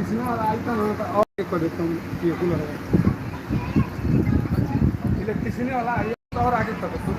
Electrician वाला आइता ना तो और एक कर देता हूँ ये कूलर है इलेक्ट्रिशियन वाला आइए तो और आगे कर देता हूँ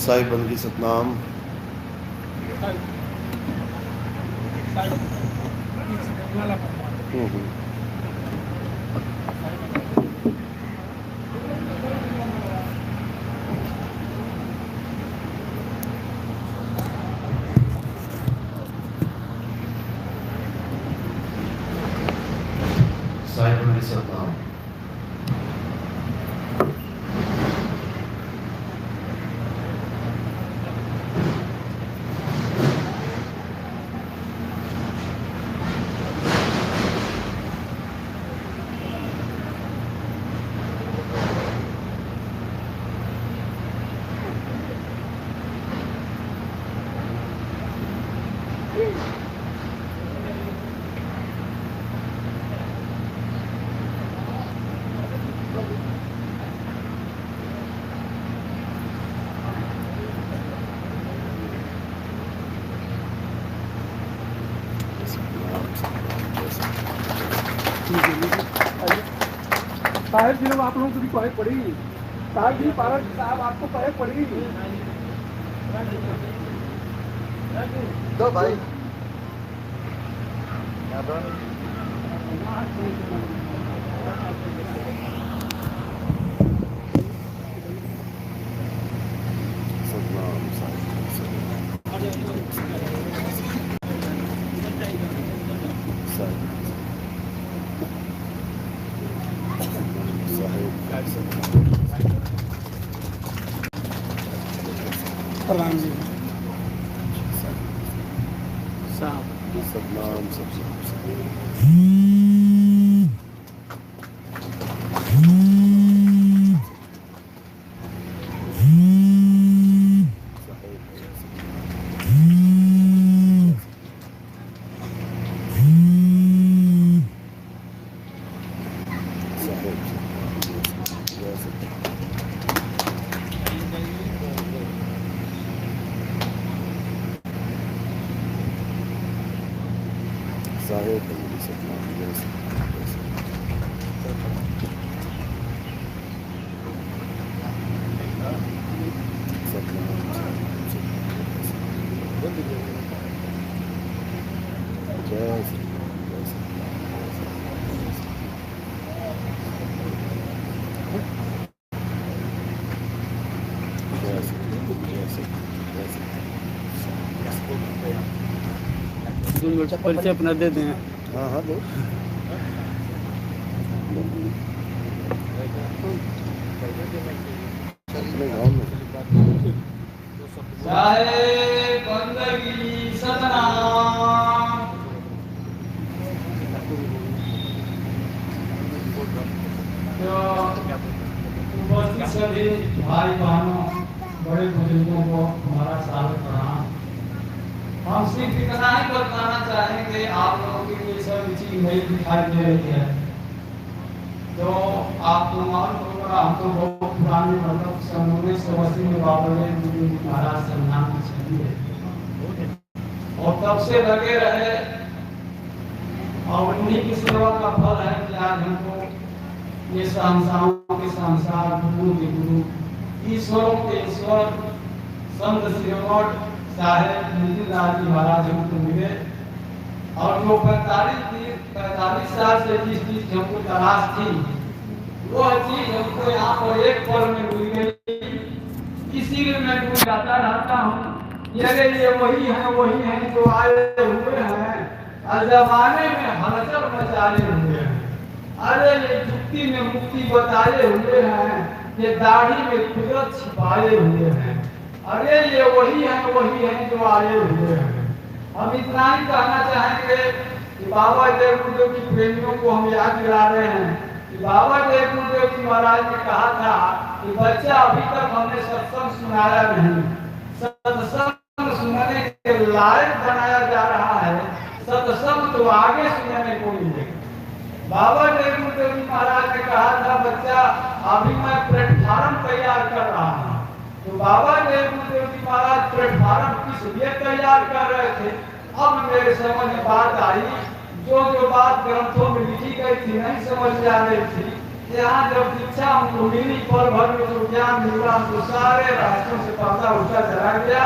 साई बंदगी सतनाम साई बंदगी सतनाम साहिब जी लोग आप लोगों को भी पढ़े पड़ेगी साहिब जी पारक साहब आपको पढ़े पड़ेगी दो भाई सतनाम प्रणाम जी साहब सतनाम सबसे साहिब बंदगी सतनाम परिचय अपना दे दें हाँ हाँ दो अपने गाँव में साहिब बंदगी सतनाम उपस्थित सभी भाई बहनों बड़े बुजुर्गों को हमारा स्वागत प्रणाम। हम सिर्फ इतना ही बताना चाहेंगे आप लोगों के लिए सब चीज नहीं दिखाई दे रही है तो आपको मालूम होगा हम तो बहुत पुराने मतलब 1980 में बाबा महाराज संविधान की छवि है और तब से लगे रहे और उन्हीं की सेवा का फल है कि आज हमको ये संस्थाओं के संसार गुरु के गुरु ईश्वरों के ईश्वर संत श्रीमठ साहेब नितिनलाल जी महाराज हमको मिले और जो 45 साल से जिस चीज की हमको तलाश थी वो चीज हमको यहाँ पर एक पल में मिल गई। इसीलिए मैं डूब जाता रहता हूँ ये वही है जो आए हुए हैं और जमाने में हलचल मचाए हुए हैं। अरे ये जुक्ति में मुक्ति बताए हुए हैं ये दाढ़ी में कुदरत छिपाए हुए हैं। अरे ये वही है जो आए हुए हैं हम इतना ही कहना चाहेंगे कि बाबा जय गुरुदेव की प्रेमियों को हम याद दिला रहे हैं कि बाबा जय गुरुदेव जी महाराज ने कहा था कि बच्चा अभी तक हमने सत्संग सुनाया नहीं, सत्संग सुनने के लायक बनाया जा रहा है, सत्संग तो आगे सुनने को मिलेगा। बाबा जय गुरुदेव जी महाराज ने कहा था बच्चा अभी मैं प्लेटफार्म तैयार कर रहा हूँ। तो बाबा जय गुरुदेव जी महाराज प्लेटफार्म किस लिए तैयार कर रहे थे? अब मेरे समझ में बात आई, जो बात ग्रंथों में लिखी गई थी नहीं समझ में आ रही थी। यहाँ जब दीक्षा हमको मिली, पल भर में जो ज्ञान मिला हमको सारे रास्तों से पर्दा उठा चला गया।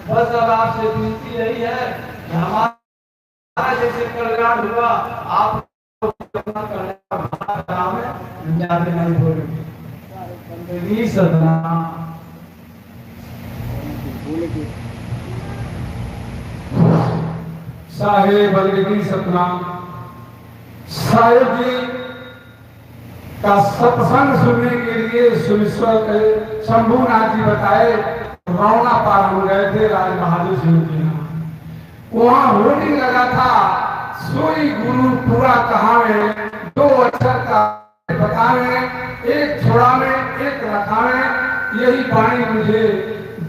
बस अब आपसे विनती यही है कि हमारा जैसे कल्याण हुआ आप साहेब बलदेवी सतनाम साहेब जी का सत्संग सुनने के लिए शंभूनाथ जी बताए रौना पार हो गए थे राज बहादुर सिंह के यहाँ। वहाँ होर्डिंग लगा था सोई गुरु पूरा कहावे, 2 अक्षर का बतावे, एक छोड़ावे एक रखावे। यही वाणी मुझे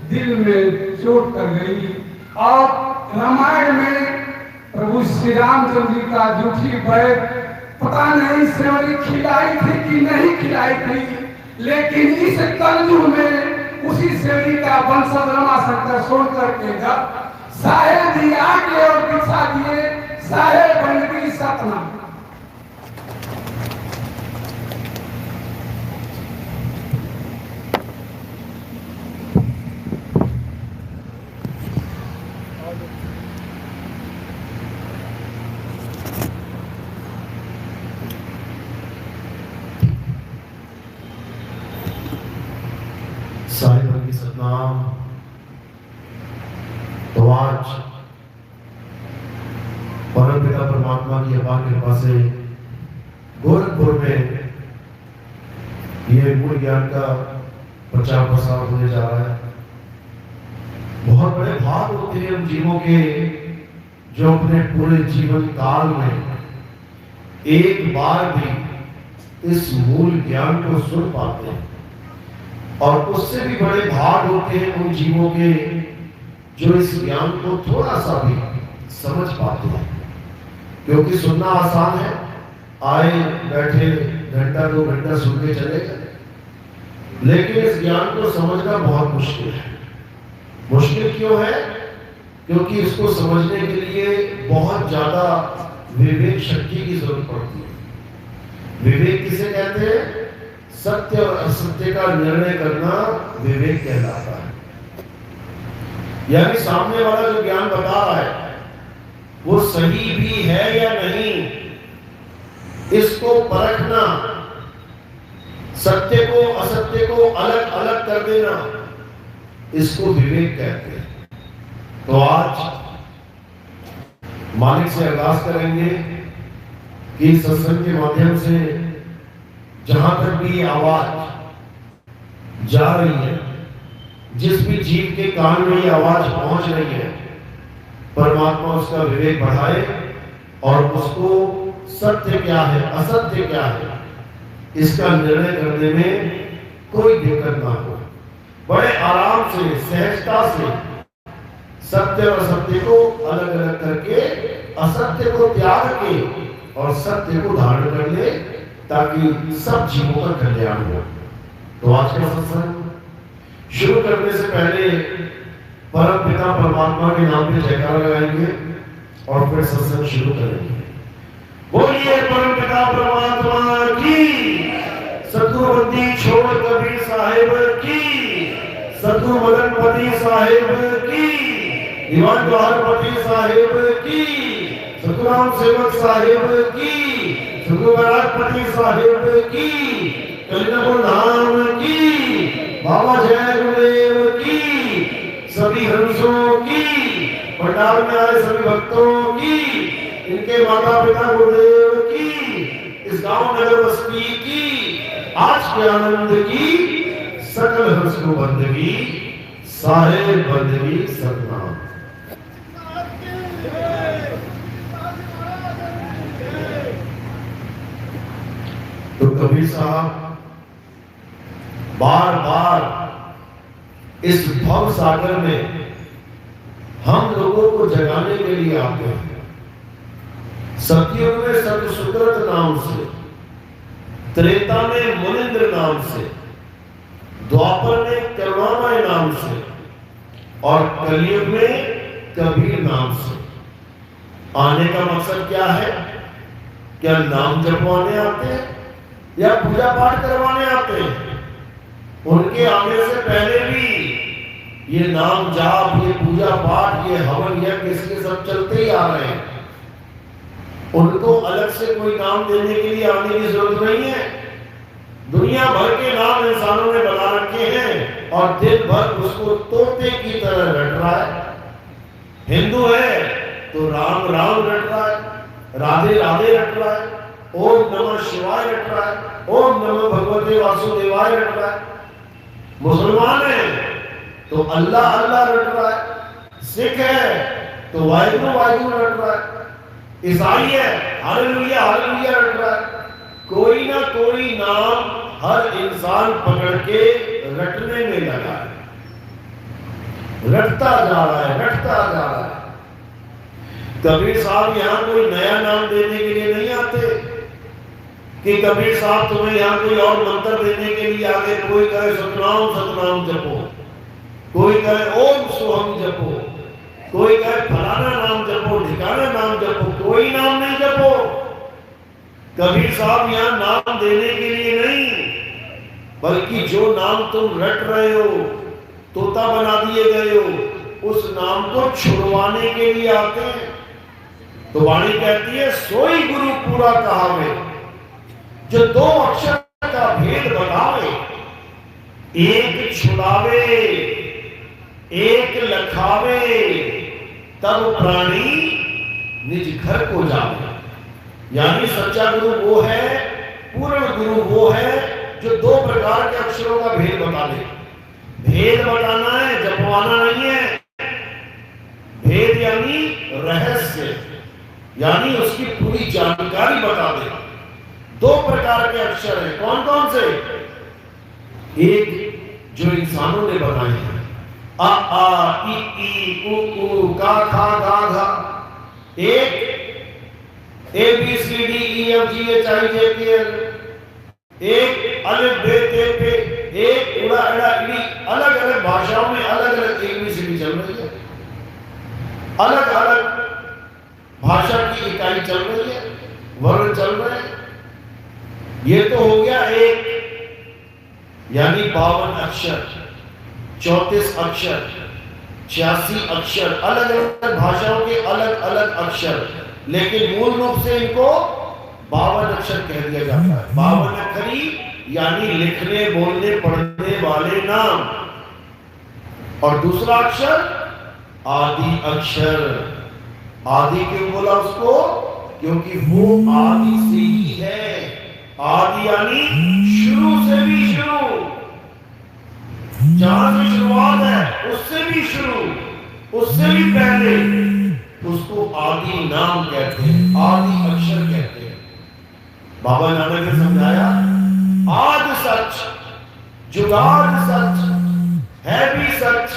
दिल में चोट कर गई। और रामायण में प्रभु श्री रामचंद्र जी का जूठी बैठ पता नहीं सेवरी खिलाई थी कि नहीं खिलाई थी, लेकिन इस कलयुग में उसी सेवरी का वंशज रमाशंकर छोड़ करके जब साहेब जी आगे और दिशा दिए, साहेब बलदेवी सतनाम। साहिब बलदेवी सतनाम। तो आज परम पिता परमात्मा की अपार कृपा से गोरखपुर में ये मूल ज्ञान का प्रचार प्रसार होने जा रहा है। बहुत बड़े भाग होते हैं उन जीवों के जो अपने पूरे जीवन काल में एक बार भी इस मूल ज्ञान को सुन पाते हैं, और उससे भी बड़े भाग होते हैं उन जीवों के जो इस ज्ञान को थोड़ा सा भी समझ पाते हैं। क्योंकि सुनना आसान है, आए बैठे घंटा 2 घंटा सुन के चले गए, लेकिन इस ज्ञान को समझना बहुत मुश्किल है। मुश्किल क्यों है? क्योंकि इसको समझने के लिए बहुत ज्यादा विवेक शक्ति की जरूरत पड़ती है। विवेक किसे कहते हैं? सत्य और असत्य का निर्णय करना विवेक कहलाता है। यानी सामने वाला जो ज्ञान बता रहा है वो सही भी है या नहीं, इसको परखना, सत्य को असत्य को अलग अलग कर देना, इसको विवेक कहते हैं। तो आज मालिक से अरदास करेंगे कि सत्संग के माध्यम से जहां तक भी आवाज जा रही है, जिस भी जीव के कान में ये आवाज पहुंच रही है, परमात्मा उसका विवेक बढ़ाए और उसको सत्य क्या है असत्य क्या है इसका निर्णय करने में कोई दिक्कत ना हो। बड़े आराम से सहजता से सत्य और असत्य को अलग अलग करके असत्य को त्याग के और सत्य को धारण कर ले, ताकि सब जीवों का कल्याण हो। तो आज का सत्संग शुरू करने से पहले परम पिता परमात्मा के नाम पे जयकारा लगाएंगे और फिर सत्संग शुरू करेंगे। बोलिए परम पिता परमात्मा की, सतगुरुबंदी छोड़ कबीर साहेब की, सतगुरु मदनपति साहेब की, दीवान जवाहरपति साहेब की, सतगुराम सेवक साहेब की, सतगुरु बराजपति साहेब की, कलिनपुर धाम की, बाबा जय गुरुदेव की, सभी हंसों की, पंडाल में आए सभी भक्तों की, इनके माता पिता गुरुदेव की, इस गांव नगर बस्ती की, आज के आनंद की, सकल हंस को बंदगी, साहेब बंदगी सतनाम। कबीर साहब बार बार इस भव सागर में हम लोगों को जगाने के लिए आते हैं। सतयुग में सतसुकृत नाम से, त्रेता में मुनिंद्र नाम से, द्वापर में करुणामय नाम से और कलयुग में कबीर नाम से। आने का मकसद क्या है? क्या नाम जपवाने आते हैं या पूजा पाठ करवाने आते हैं? उनके आने से पहले भी ये नाम जाप, ये पूजा पाठ, ये हवन यज्ञ, इसके सब चलते ही आ रहे हैं। उनको अलग से कोई नाम देने के लिए आने की जरूरत नहीं है। दुनिया भर के नाम इंसानों ने बना रखे हैं और दिन भर उसको तोते की तरह रट रहा है। हिंदू है तो राम राम रट रहा है, राधे राधे रट रहा है, ओम नमः शिवाय रट रहा है, ओम नमः भगवते वासुदेवाय रट रहा है। मुसलमान है तो अल्लाह अल्लाह रट रहा है, सिख है तो वाहिगुरु वाहिगुरु रट रहा है, ईसाई है हालेलुया हालेलुया रट रहा है। कोई ना कोई नाम हर इंसान पकड़ के रटने में लगा है, रटता जा रहा है, रटता जा रहा है। कबीर साहब यहाँ कोई नया नाम देने के लिए नहीं आते कि कबीर साहब तुम्हें यहाँ कोई और मंत्र देने के लिए आगे। कोई कहे सतनाम सतनाम जपो, कोई कहे ओम सोहम जपो, कोई कहे फलाना नाम जपो, ठिकाना नाम जपो, कोई नाम नहीं जपो। कबीर साहब यहाँ नाम देने के लिए नहीं, बल्कि जो नाम तुम रट रहे हो, तोता बना दिए गए हो, उस नाम को छुड़वाने के लिए आते हैं। तो वाणी कहती है सोई गुरु पूरा कहावे, जो दो अक्षर का भेद बतावे, एक छुड़ावे एक लखावे, तब प्राणी निज घर को जावे। यानी सच्चा गुरु वो है, पूर्ण गुरु वो है जो दो प्रकार के अक्षरों का भेद बता दे। भेद बताना है, जपवाना नहीं है। भेद यानी रहस्य, यानी उसकी पूरी जानकारी बता दे। दो प्रकार के अक्षर हैं, कौन कौन से? एक जो इंसानों ने बनाए हैं, आ आ ई उ का खा गा घा। एक A B C D E F G H I J K L. एक अलिफ बे ते पे, एक उड़ा एड़ा इड़ी। अलग अलग भाषाओं में अलग अलग एबीसीडी चल रही है, अलग अलग भाषा की इकाई चल रही है, वर्ण चल रहे हैं। ये तो हो गया एक, यानी 52 अक्षर, 34 अक्षर, 86 अक्षर, अलग अलग भाषाओं के अलग अलग अक्षर, लेकिन मूल रूप से इनको 52 अक्षर कह दिया जाता है। 52 अक्षरी यानी लिखने बोलने पढ़ने वाले नाम। और दूसरा अक्षर आदि अक्षर। आदि क्यों बोला उसको? क्योंकि वो आदि से ही है। आदि यानी शुरू से भी शुरू, जहां से शुरुआत है उससे भी शुरू, उससे भी पहले, उसको आदि नाम कहते हैं, आदि अक्षर कहते हैं। बाबा नानक ने समझाया आदि सच, जुगाड़ सच, है भी सच,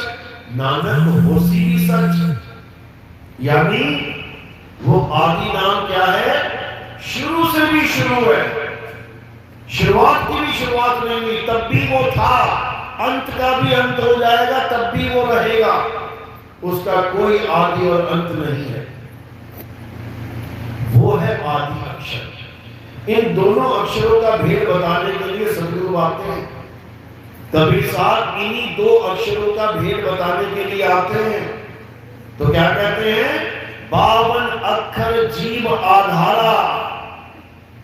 नानक होसी भी सच। यानी वो आदि नाम क्या है? शुरू से भी शुरू है, शुरुआत की भी शुरुआत नहीं हुई तब भी वो था, अंत का भी अंत हो जाएगा तब भी वो रहेगा। उसका कोई आदि और अंत नहीं है, वो है आदि अक्षर। इन दोनों अक्षरों का भेद बताने के लिए सदगुरु आते हैं। कबीर साहब इन्हीं दो अक्षरों का भेद बताने के लिए आते हैं। तो क्या कहते हैं? 52 अक्षर जीव आधारा।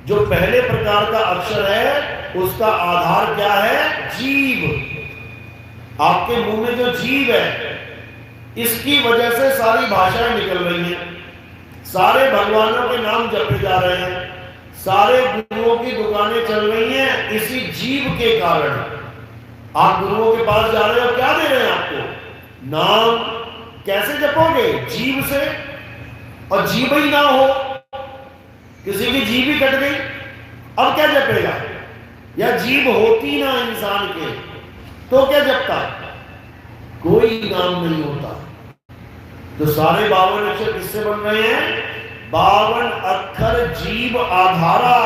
जो पहले प्रकार का अक्षर है उसका आधार क्या है? जीव। आपके मुंह में जो जीव है, इसकी वजह से सारी भाषाएं निकल रही हैं, सारे भगवानों के नाम जपे जा रहे हैं, सारे गुरुओं की दुकानें चल रही हैं, इसी जीव के कारण। आप गुरुओं के पास जा रहे हो, क्या दे रहे हैं आपको? नाम। कैसे जपोगे? जीव से। और जीव ही ना हो, किसी की जीव ही कट गई, अब क्या जपेगा? या जीभ होती ना इंसान के तो क्या जपता? कोई नाम नहीं होता। तो सारे 52 अक्षर किससे बन रहे हैं? 52 अक्षर जीभ आधारा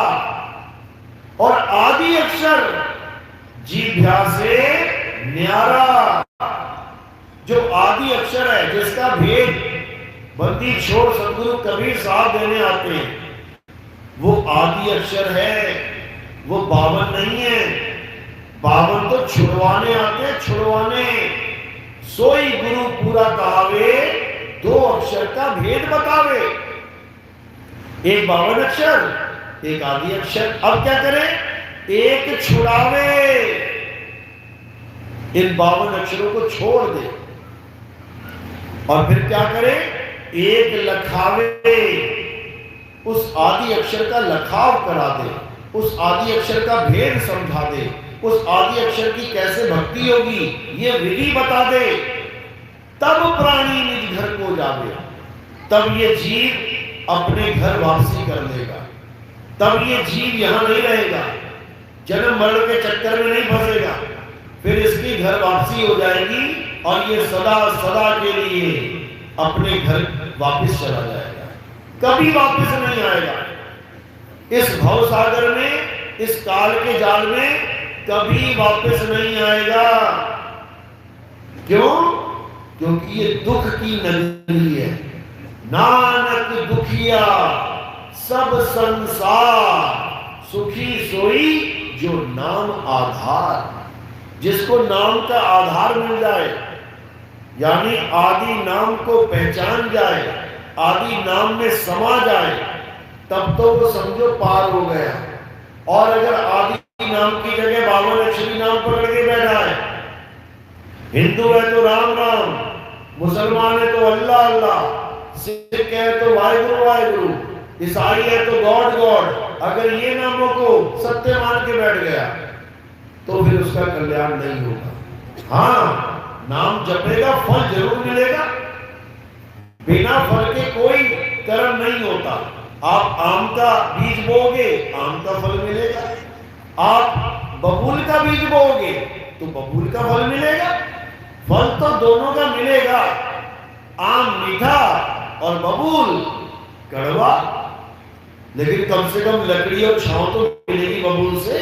और आदि अक्षर जीभ्या से न्यारा। जो आदि अक्षर है, जिसका भेद बंदी छोड़ सदगुरु कबीर साहब देने आते हैं, वो आदि अक्षर है, वो 52 नहीं है। 52 तो छुड़वाने आते हैं, छुड़वाने। सोई गुरु पूरा कहावे, 2 अक्षर का भेद बतावे। एक 52 अक्षर, एक आदि अक्षर। अब क्या करें? एक छुड़ावे, इन 52 अक्षरों को छोड़ दे। और फिर क्या करे? एक लखावे, उस आदि अक्षर का लखाव करा दे, उस आदि अक्षर का भेद समझा दे, उस आदि अक्षर की कैसे भक्ति होगी ये विधि बता दे। तब प्राणी निज घर को जावे, तब ये जीव अपने घर वापसी कर लेगा। तब ये जीव यहां नहीं रहेगा, जन्म मरण के चक्कर में नहीं फंसेगा। फिर इसकी घर वापसी हो जाएगी और ये सदा सदा के लिए अपने घर वापस चला जाएगा, कभी वापस नहीं आएगा। इस भव सागर में, इस काल के जाल में कभी वापस नहीं आएगा। क्यों? क्योंकि ये दुख की नगरी है। नानक दुखिया सब संसार, सुखी सोई जो नाम आधार। जिसको नाम का आधार मिल जाए, यानी आदि नाम को पहचान जाए, आदि नाम में समा जाए, तब तो वो समझो पार हो गया। और अगर आदि नाम की जगह 52 अक्षरी नाम पकड़ के बैठा है, हिंदू है तो राम राम, मुसलमान है तो अल्लाह अल्लाह, सिख है तो वाहिगुरु वाहिगुरु, ईसाई है तो गॉड गॉड, अगर ये नामों को सत्य मान के बैठ गया तो फिर उसका कल्याण नहीं होगा। हाँ, नाम जपेगा, फल जरूर मिलेगा। बिना फल के कोई कर्म नहीं होता। आप आम का बीज बोओगे, आम का फल मिलेगा। आप बबूल का बीज बोओगे तो बबूल का फल मिलेगा। फल तो दोनों का मिलेगा, आम मीठा और बबूल कड़वा। लेकिन कम से कम लकड़ी और छांव तो मिलेगी बबूल से।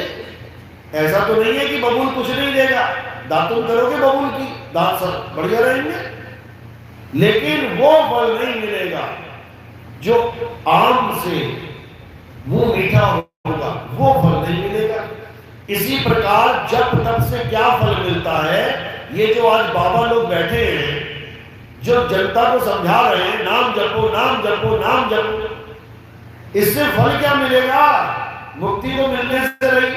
ऐसा तो नहीं है कि बबूल कुछ नहीं देगा, दातुन करोगे बबूल की, दांत सब बढ़िया रहेंगे, लेकिन वो फल नहीं मिलेगा जो आम से मुंह मीठा होगा, वो फल नहीं मिलेगा। इसी प्रकार जप तप से क्या फल मिलता है? ये जो आज बाबा लोग बैठे हैं, जो जनता को समझा रहे हैं, नाम जपो नाम जपो नाम जपो, इससे फल क्या मिलेगा? मुक्ति तो मिलने से रही,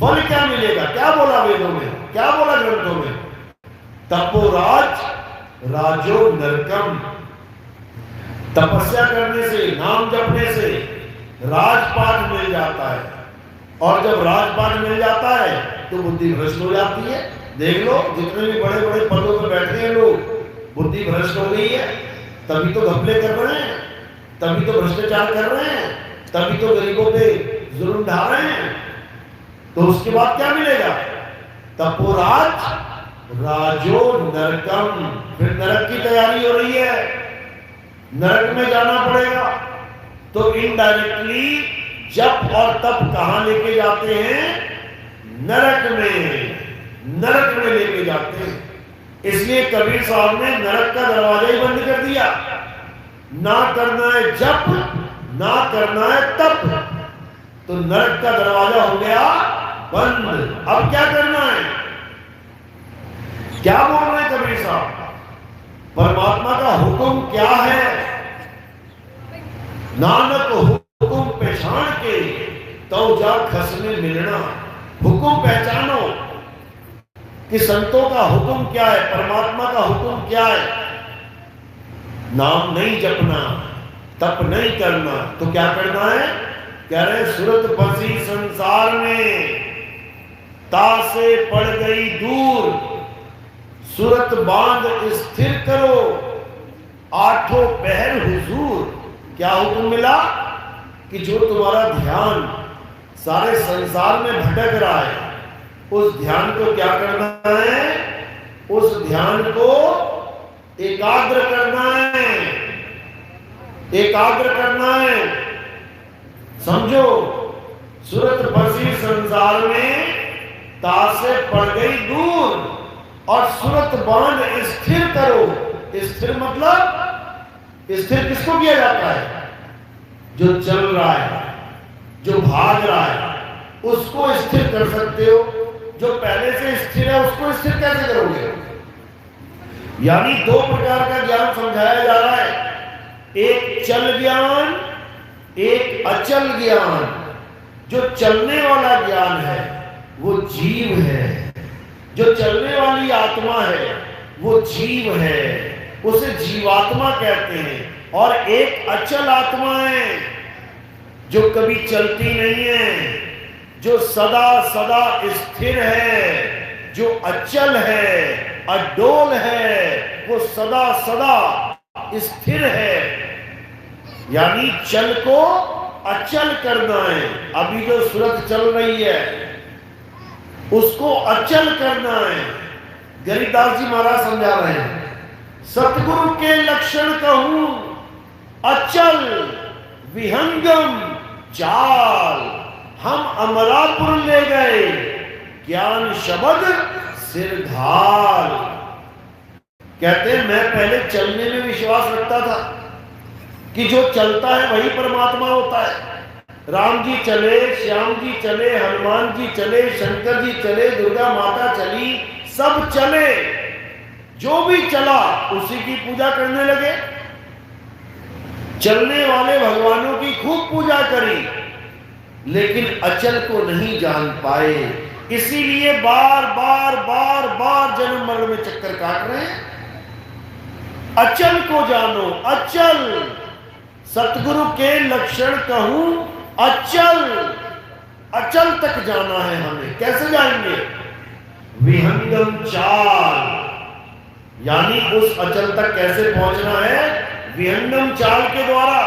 फल क्या मिलेगा? क्या बोला वेदों में, क्या बोला ग्रंथों में? तपोराज राजो नरकम। तपस्या करने से, नाम जपने से राजपाट मिल जाता है, और जब राजपाट मिल जाता है तो बुद्धि भ्रष्ट हो जाती है। देख लो, जितने भी बड़े बड़े पदों पर बैठे हैं लोग, बुद्धि भ्रष्ट हो गई है, तभी तो घपले कर रहे हैं, तभी तो भ्रष्टाचार कर रहे हैं, तभी तो गरीबों पे जुल्म ढा रहे हैं। तो उसके बाद क्या मिलेगा? तपोराज राजो नरकम। फिर नरक की तैयारी हो रही है, नरक में जाना पड़ेगा। तो इनडायरेक्टली जप और तप कहां लेके जाते हैं? नरक में, नरक में लेके जाते हैं। इसलिए कबीर साहब ने नरक का दरवाजा ही बंद कर दिया। ना करना है जप, ना करना है तप, तो नरक का दरवाजा हो गया बंद। अब क्या करना है? क्या बोल रहे हैं कबीर साहब? परमात्मा का हुक्म क्या है? नानक हुक्म पहचान के तो जा खसने मिलना। हुक्म पहचानो कि संतों का हुक्म क्या है, परमात्मा का हुक्म क्या है। नाम नहीं जपना, तप नहीं करना, तो क्या करना है? कह रहे सुरत बसी संसार में, तासे पड़ गई दूर, सुरत बांध स्थिर करो, आठों पहर हुजूर। क्या हुक्म मिला? कि जो तुम्हारा ध्यान सारे संसार में भटक रहा है, उस ध्यान को क्या करना है? उस ध्यान को एकाग्र करना है, एकाग्र करना है। समझो, सूरत फंसी संसार में, तासे पड़ गई दूर, और सूरत बांध स्थिर करो। स्थिर मतलब, स्थिर किसको किया जाता है? जो चल रहा है, जो भाग रहा है, उसको स्थिर कर सकते हो। जो पहले से स्थिर है उसको स्थिर कैसे करोगे? यानी दो प्रकार का ज्ञान समझाया जा रहा है, एक चल ज्ञान, एक अचल ज्ञान। जो चलने वाला ज्ञान है वो जीव है, जो चलने वाली आत्मा है वो जीव है, उसे जीवात्मा कहते हैं। और एक अचल आत्मा है जो कभी चलती नहीं है, जो सदा सदा स्थिर है, जो अचल है, अडोल है, वो सदा सदा स्थिर है। यानी चल को अचल करना है। अभी जो सूरत चल रही है उसको अचल करना है। गरीबदास जी महाराज समझा रहे हैं, सतगुरु के लक्षण कहूं अचल विहंगम चाल, हम अमरापुर ले गए ज्ञान शब्द सिरधार। कहते हैं मैं पहले चलने में विश्वास रखता था कि जो चलता है वही परमात्मा होता है। राम जी चले, श्याम जी चले, हनुमान जी चले, शंकर जी चले, दुर्गा माता चली, सब चले, जो भी चला उसी की पूजा करने लगे। चलने वाले भगवानों की खूब पूजा करी, लेकिन अचल को नहीं जान पाए। इसीलिए बार बार बार बार जन्म मरण में चक्कर काट रहे हैं। अचल को जानो, अचल। सतगुरु के लक्षण कहूं अचल, अचल तक जाना है हमें। कैसे जाएंगे? विहंगम चाल, यानी उस अचल तक कैसे पहुंचना है? विहंगम चाल के द्वारा।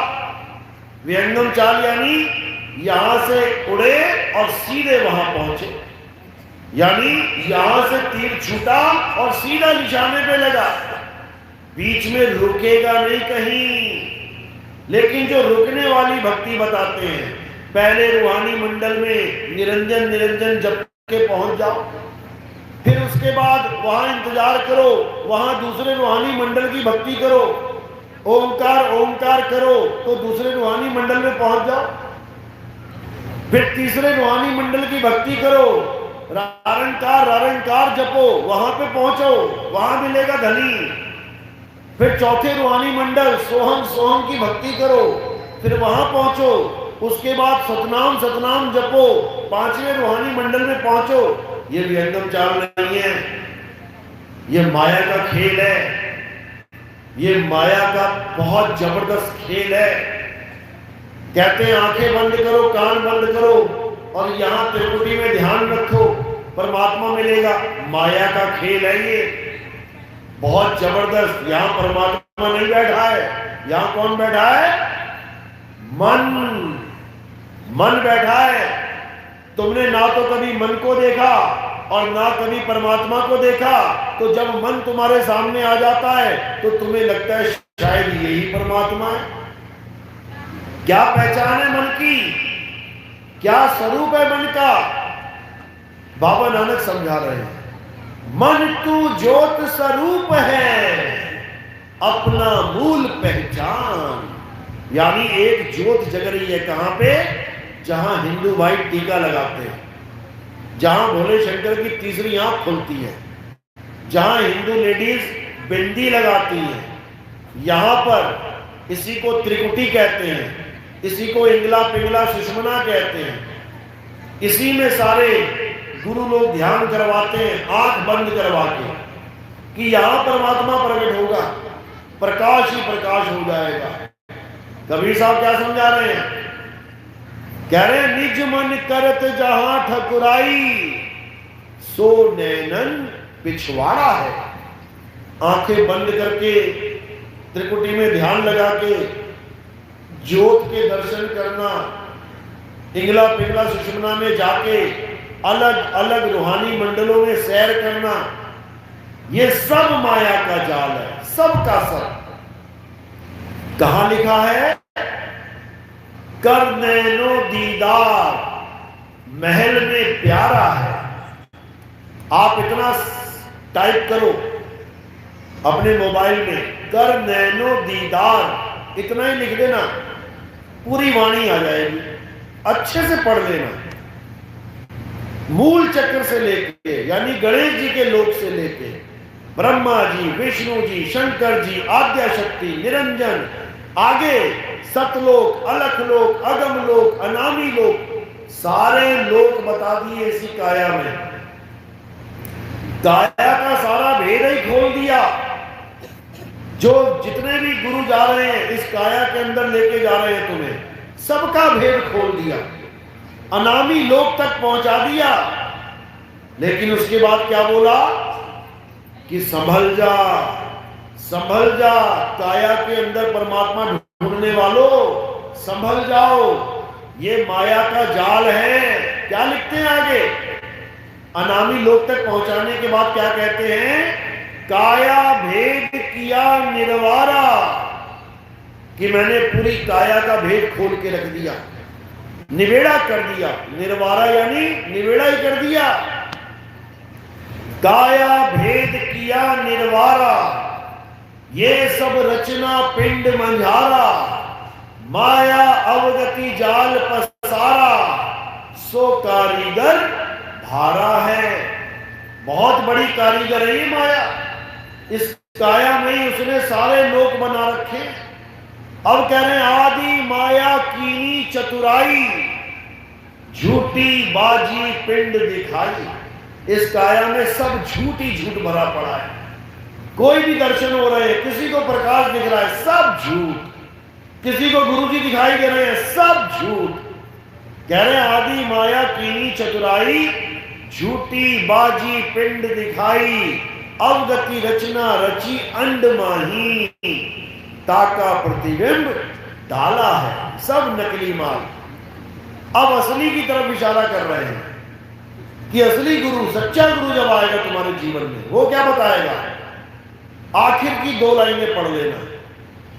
विहंगम चाल यानी यहां से उड़े और सीधे वहां पहुंचे, यानी यहां से तीर छूटा और सीधा निशाने पे लगा, बीच में रुकेगा नहीं कहीं। लेकिन जो रुकने वाली भक्ति बताते हैं, पहले रूहानी मंडल में निरंजन निरंजन जप के पहुंच जाओ, फिर उसके बाद वहां इंतजार करो, वहां दूसरे रूहानी मंडल की भक्ति करो, ओंकार ओंकार करो तो दूसरे रूहानी मंडल में पहुंच जाओ, फिर तीसरे रूहानी मंडल की भक्ति करो, रारणकार रारणकार जपो, वहां पे पहुंचो, वहां मिलेगा धनी। फिर चौथे रूहानी मंडल सोहम सोहम की भक्ति करो, फिर वहां पहुंचो। उसके बाद सतनाम सतनाम जपो, पांचवें रूहानी मंडल में पहुंचो। ये विहंगम चाल नहीं है, ये माया का खेल है, ये माया का बहुत जबरदस्त खेल है। कहते हैं आंखें बंद करो, कान बंद करो और यहां त्रिपुटी में ध्यान रखो, परमात्मा मिलेगा। माया का खेल है ये, बहुत जबरदस्त। यहां परमात्मा नहीं बैठा है, यहां कौन बैठा है? मन। मन बैठा है। तुमने ना तो कभी मन को देखा और ना कभी परमात्मा को देखा, तो जब मन तुम्हारे सामने आ जाता है तो तुम्हें लगता है शायद यही परमात्मा है। क्या पहचान है मन की? क्या स्वरूप है मन का? बाबा नानक समझा रहे हैं, मन तू ज्योत स्वरूप है, अपना मूल पहचान। यानी एक ज्योत जग रही है कहां पे? जहां हिंदू भाई टीका लगाते हैं, जहां भोले शंकर की तीसरी आंख खुलती है, जहां हिंदू लेडीज बिंदी लगाती हैं, यहां पर इसी को त्रिकुटी कहते हैं, इसी को इंगला पिंगला सुषमना कहते हैं। इसी में सारे गुरु लोग ध्यान करवाते हैं आंख बंद करवा के कि यहां परमात्मा प्रकट होगा, प्रकाश ही प्रकाश हो जाएगा। कबीर साहब क्या समझा रहे हैं? कह रहे हैं निज मन करत जहां ठकुराई, सो नैनन पिछवाड़ा है। आंखें बंद करके त्रिकुटी में ध्यान लगा के ज्योत के दर्शन करना, इंगला पिंगला सुषुम्ना में जाके अलग अलग रूहानी मंडलों में सैर करना, ये सब माया का जाल है, सब का सब। कहां लिखा है? कर नैनो दीदार महल में प्यारा है। आप इतना टाइप करो अपने मोबाइल में, कर नैनो दीदार, इतना ही लिख देना, पूरी वाणी आ जाएगी। अच्छे से पढ़ लेना, मूल चक्र से लेके, यानी गणेश जी के लोक से लेके ब्रह्मा जी, विष्णु जी, शंकर जी, आद्या शक्ति, निरंजन, आगे सतलोक, अलख लोक, अगम लोक, अनामी लोक, सारे लोक बता दिए इसी काया में। काया का सारा भेद ही खोल दिया। जो जितने भी गुरु जा रहे हैं इस काया के अंदर लेके जा रहे हैं तुम्हें, सबका भेद खोल दिया, अनामी लोक तक पहुंचा दिया। लेकिन उसके बाद क्या बोला कि संभल जा, संभल जा, काया के अंदर परमात्मा ढूंढने वालों संभल जाओ, ये माया का जाल है। क्या लिखते हैं आगे? अनामी लोक तक पहुंचाने के बाद क्या कहते हैं? काया भेद किया निर्वारा, कि मैंने पूरी काया का भेद खोल के रख दिया, निवेड़ा कर दिया। निर्वारा यानी निवेड़ा ही कर दिया। काया भेद किया निर्वारा, ये सब रचना पिंड मंझारा, माया अवगति जाल पसारा, सो कारीगर भारा है। बहुत बड़ी कारीगर है ये माया। इस काया में ही उसने सारे लोक बना रखे। अब कह रहे हैं आदि माया कीनी चतुराई, झूठी बाजी पिंड दिखाई। इस काया में सब झूठ ही झूठ भरा पड़ा है। कोई भी दर्शन हो रहे हैं, किसी को प्रकाश दिख रहा है, सब झूठ। किसी को गुरु जी दिखाई दे रहे हैं, सब झूठ। कह रहे हैं आदि माया कीनी चतुराई, झूठी बाजी पिंड दिखाई, अवगति रचना रची अंड माही, ताका प्रतिबिंब डाला है। सब नकली माल। अब असली की तरफ इशारा कर रहे हैं कि असली गुरु, सच्चा गुरु जब आएगा तुम्हारे जीवन में, वो क्या बताएगा? आखिर की 2 लाइनें पढ़ लेना।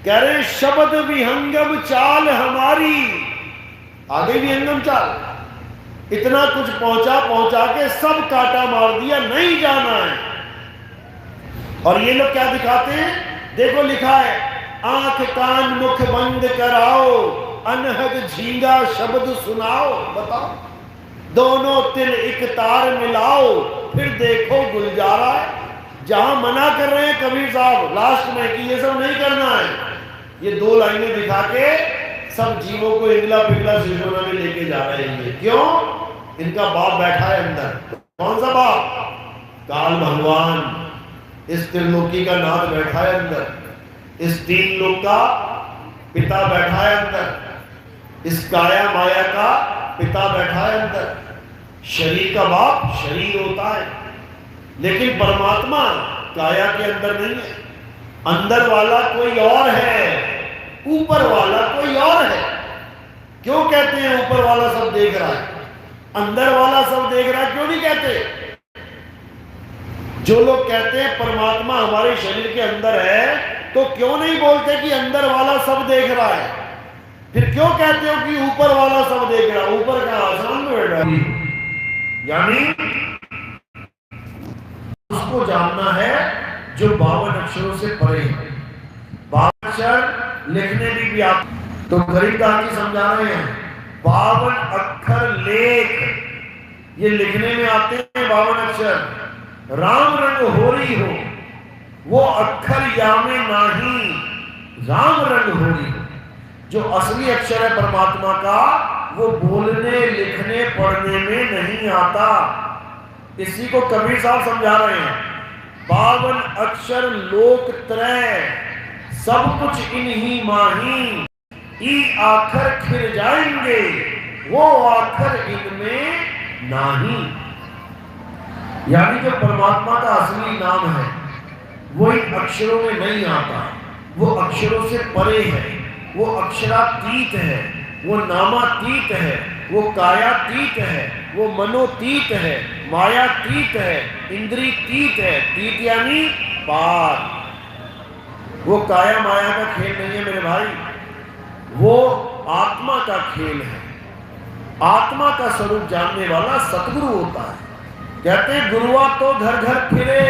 कह रहे शब्द विहंगम चाल हमारी, आगे विहंगम चाल। इतना कुछ पहुंचा के सब काटा मार दिया, नहीं जाना है। और ये लोग क्या दिखाते हैं? देखो लिखा है, आंख कान मुख बंद कराओ, अनहद झींगा शब्द सुनाओ। बताओ, दोनों तिल एक तार मिलाओ, फिर देखो गुलजारा। जहां मना कर रहे हैं कबीर साहब लास्ट में कि ये सब नहीं करना है, ये 2 लाइनें दिखा के सब जीवों को इंगला पिंगला सुषुम्ना में लेके जा रहे हैं। क्यों? इनका बाप बैठा है अंदर। कौन सा बाप? काल भगवान। इस त्रिलोकी का नाथ बैठा है अंदर, इस 3 लोक का पिता बैठा है अंदर, इस काया माया का पिता बैठा है अंदर। शरीर का बाप शरीर होता है, लेकिन परमात्मा काया के अंदर नहीं है। अंदर वाला कोई और है, ऊपर वाला कोई और है। क्यों कहते हैं ऊपर वाला सब देख रहा है, अंदर वाला सब देख रहा है? क्यों नहीं कहते? जो लोग कहते हैं परमात्मा हमारे शरीर के अंदर है, तो क्यों नहीं बोलते कि अंदर वाला सब देख रहा है? फिर क्यों कहते हो कि ऊपर वाला सब देख रहा है? ऊपर का आसान में बैठा है। यानी उसको जानना है जो 52 अक्षरों से परे है। 52 अक्षर लिखने भी आप तो गरीबदास जी समझा रहे हैं। 52 अक्षर लेख, ये लिखने में आते हैं 52 अक्षर। राम रंग होरी हो, वो अक्षर या में नाही, राम रंग होरी हो। जो असली अक्षर है परमात्मा का, वो बोलने लिखने पढ़ने में नहीं आता। इसी को कबीर साहब समझा रहे हैं। 52 अक्षर लोक त्रय, सब कुछ इन्हीं माही, ई आखर खिर जाएंगे, वो आखर इनमें नाही। यानी जो परमात्मा का असली नाम है वो इन अक्षरों में नहीं आता, वो अक्षरों से परे है, वो अक्षरातीत है, वो नामातीत है, वो कायातीत है, वो मनोतीत है, मायातीत है, इंद्रियतीत है। तीत यानी पार। वो काया माया का खेल नहीं है मेरे भाई, वो आत्मा का खेल है। आत्मा का स्वरूप जानने वाला सतगुरु होता है। कहते हैं गुरुआ तो घर घर फिरे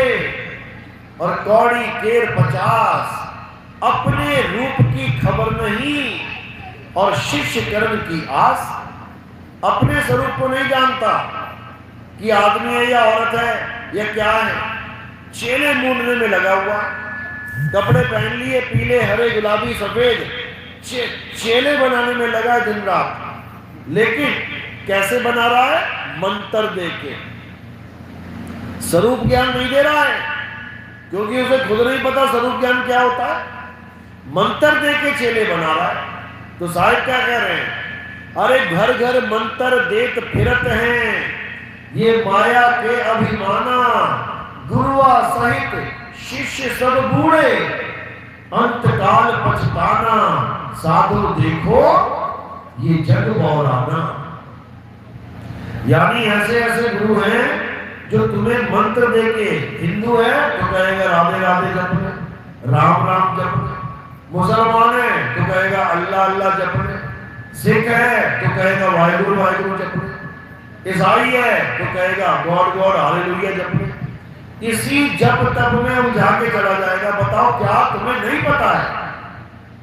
और कौड़ी केर 50, अपने रूप की खबर नहीं और शिष्य कर्म की आस। अपने स्वरूप को नहीं जानता कि आदमी है या औरत है या क्या है, चेले मूंढने में लगा हुआ, कपड़े पहन लिए पीले हरे गुलाबी सफेद, चेले बनाने में लगा दिन रात। लेकिन कैसे बना रहा है? मंत्र दे के। स्वरूप ज्ञान नहीं दे रहा है, क्योंकि उसे खुद नहीं पता स्वरूप ज्ञान क्या होता है। मंत्र दे के चेले बना रहा है। तो साहिब क्या कह रहे हैं? अरे घर घर मंत्र देत फिरत हैं, ये माया के अभिमाना, गुरुआ सहित शिष्य सब बूढ़े, अंतकाल पछताना, साधु देखो ये जग बौराना। यानी ऐसे ऐसे गुरु हैं जो तुम्हें मंत्र देके, हिंदू है तो कहेगा राधे राधे जपने, राम राम जपने, मुसलमान है तो कहेगा अल्लाह अल्लाह जपने, सिख है तो कहेगा वाहिगुरु वाहिगुरु जपने, ईसाई है तो कहेगा गॉड गॉड हालेलुया जपने। इसी जप तप में उलझा के चला जाएगा। बताओ क्या तुम्हें नहीं पता है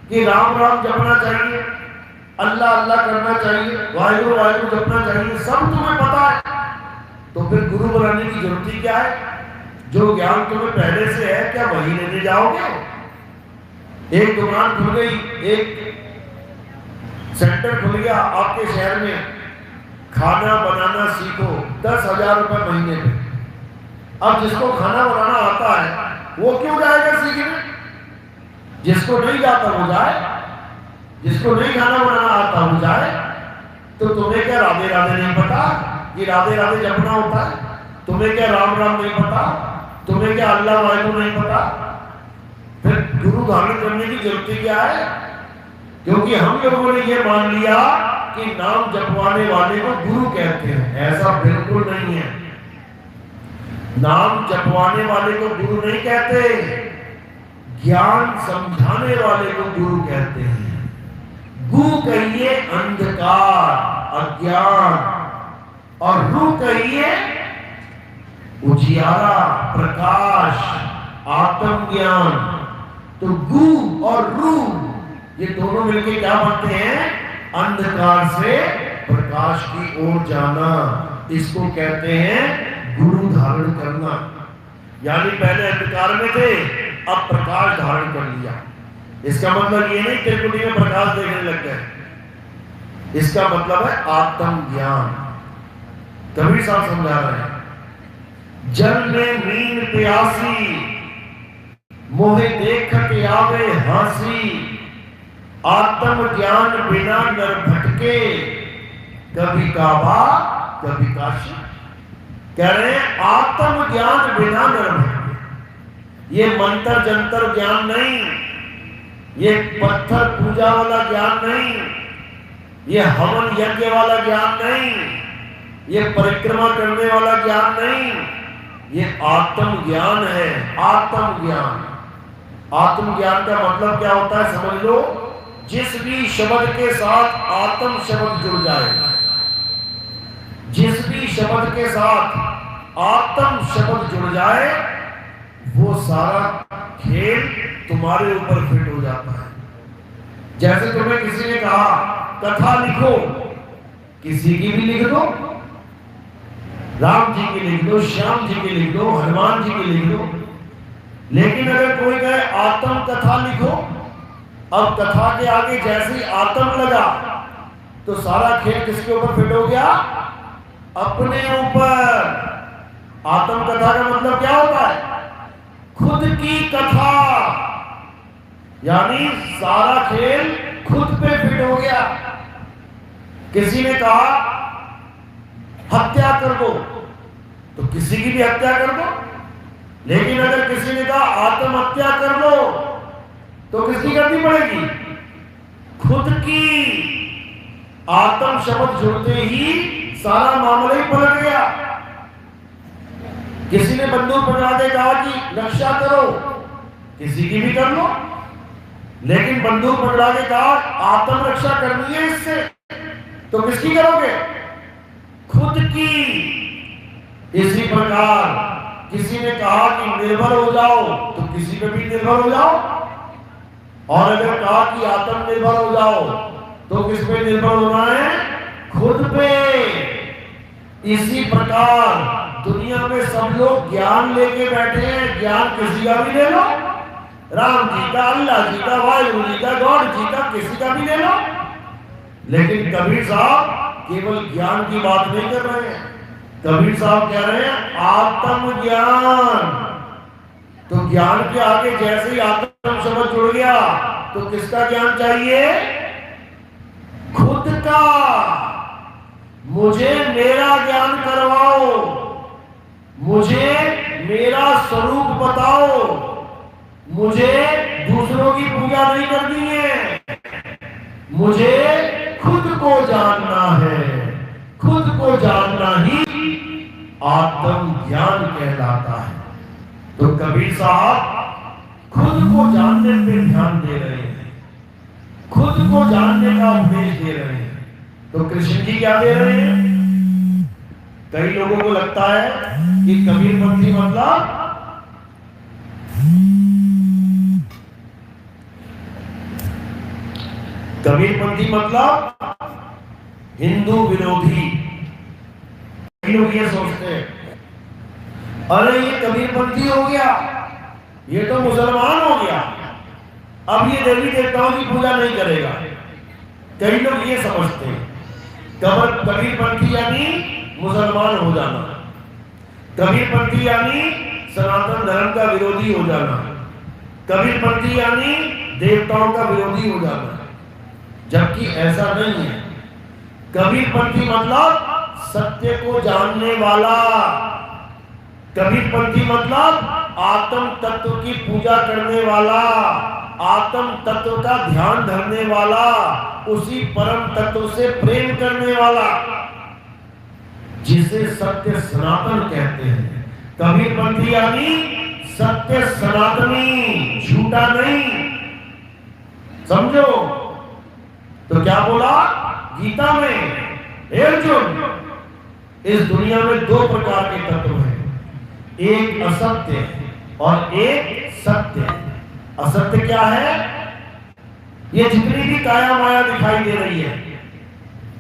कि राम राम जपना चाहिए, अल्लाह अल्लाह करना चाहिए, वाहिगुरु वाहिगुरु जपना चाहिए? सब तुम्हें पता है, तो फिर गुरु बनाने की जरूरत ही क्या है? जो ज्ञान तुम्हें पहले से है क्या वही लेने जाओगे? एक दुकान खुल गई, एक सेंटर खुल गया आपके शहर में, खाना बनाना सीखो, 10,000 रुपए महीने में। अब जिसको खाना बनाना आता है वो क्यों जाएगा सीखने? जिसको नहीं जाता वो जाए, जिसको नहीं खाना बनाना आता वो जाए। तो तुम्हें क्या राधे राधे नहीं पता कि राधे राधे जपना होता है? तुम्हें क्या राम राम नहीं पता? तुम्हें क्या अल्लाह वाहिगुरु नहीं पता? फिर गुरु धारण करने की जरूरत क्या है? क्योंकि हम लोगों ने ये मान लिया कि नाम जपवाने वाले को गुरु कहते हैं। ऐसा बिल्कुल नहीं है। नाम जपवाने वाले को गुरु नहीं कहते, ज्ञान समझाने वाले को गुरु कहते हैं। गु कहिए अंधकार अज्ञान, और रू कहिए उजियारा प्रकाश आत्मज्ञान। तो गु और रू ये दोनों मिलकर क्या बनते हैं? अंधकार से प्रकाश की ओर जाना। इसको कहते हैं गुरु धारण करना। यानी पहले अंधकार में थे, अब प्रकाश धारण कर लिया। इसका मतलब ये नहीं त्रिकुटी में प्रकाश देखने लग गए। इसका मतलब है आत्मज्ञान। कबीर साहब समझा रहे हैं, जल में मीन प्यासी, मोहे देखत आवे हासी, आत्म ज्ञान बिना नर भटके, कभी काबा कभी काशी। कह रहे हैं आत्म ज्ञान बिना नर भटके। ये मंत्र जंतर ज्ञान नहीं, ये पत्थर पूजा वाला ज्ञान नहीं, ये हवन यज्ञ वाला ज्ञान नहीं, ये परिक्रमा करने वाला ज्ञान नहीं, ये आत्म ज्ञान है। आत्म ज्ञान। आत्म ज्ञान का मतलब क्या होता है समझ लो। जिस भी शब्द के साथ आत्म शब्द जुड़ जाए, जिस भी शब्द के साथ आत्म शब्द जुड़ जाए, वो सारा खेल तुम्हारे ऊपर फिट हो जाता है। जैसे तुम्हें किसी ने कहा कथा लिखो, किसी की भी लिख दो, राम जी की लिख दो, श्याम जी की लिख दो, हनुमान जी की लिख दो। लेकिन अगर कोई कहे आत्म कथा लिखो, अब कथा के आगे जैसे ही आत्म लगा तो सारा खेल किसके ऊपर फिट हो गया? अपने ऊपर। आत्म कथा का मतलब क्या होता है? खुद की कथा। यानी सारा खेल खुद पे फिट हो गया। किसी ने कहा हत्या कर दो, तो किसी की भी हत्या कर दो। लेकिन अगर किसी ने कहा आत्महत्या कर लो, तो किसकी करनी पड़ेगी? खुद की। आत्म शब्द जुड़ते ही सारा मामला ही पलट गया। किसी ने बंदूक पकड़ा के कहा कि रक्षा करो, किसी की भी कर लो, लेकिन बंदूक पकड़ा के कहा आत्म रक्षा करनी है इससे, तो किसकी करोगे? खुद की। इसी प्रकार किसी ने कहा कि निर्भर हो जाओ, तो किसी पे भी निर्भर हो जाओ, और अगर कहा कि आत्मनिर्भर हो जाओ, तो किस पे निर्भर होना है? खुद पे। इसी प्रकार दुनिया में सब लोग ज्ञान लेके बैठे हैं, ज्ञान किसी का भी ले लो, राम जी का, अल्लाह जी का, वायु जी का, गॉड जी का, किसी का भी ले लो, लेकिन कबीर साहब केवल ज्ञान की बात नहीं कर रहे हैं। कबीर साहब कह रहे हैं आत्म ज्ञान। तो ज्ञान के आगे जैसे ही आत्म शब्द जुड़ गया, तो किसका ज्ञान चाहिए? खुद का। मुझे मेरा ज्ञान करवाओ, मुझे मेरा स्वरूप बताओ, मुझे दूसरों की पूजा नहीं करनी है, मुझे खुद को जानना है। खुद को जानना ही आत्म ज्ञान कहलाता है। तो कबीर साहब खुद को जानने पे ध्यान दे रहे हैं, खुद को जानने का उपदेश दे रहे हैं। तो कृष्ण जी क्या दे रहे हैं? कई लोगों को लगता है कि कबीरपंथी मतलब हिंदू विरोधी। लोग ये सोचते हैं अरे ये कबीरपंथी हो गया, ये तो मुसलमान हो गया, अब ये देवी देवताओं की पूजा नहीं करेगा। कई लोग ये समझते हैं कबीरपंथी यानी मुसलमान हो जाना, कबीरपंथी यानी सनातन धर्म का विरोधी हो जाना, कबीरपंथी यानी देवताओं का विरोधी हो जाना, जबकि ऐसा नहीं है। कबीरपंथी मतलब सत्य को जानने वाला, कबीरपंथी मतलब आत्म तत्व की पूजा करने वाला, आत्म तत्व का ध्यान धरने वाला, उसी परम तत्व से प्रेम करने वाला, जिसे सत्य सनातन कहते हैं। कबीरपंथी यानी सत्य सनातनी, झूठा नहीं। समझो? तो क्या बोला गीता में? अर्जुन, इस दुनिया में दो प्रकार के तत्व हैं, एक असत्य और एक सत्य। असत्य क्या है? ये जितनी भी काया माया दिखाई दे रही है,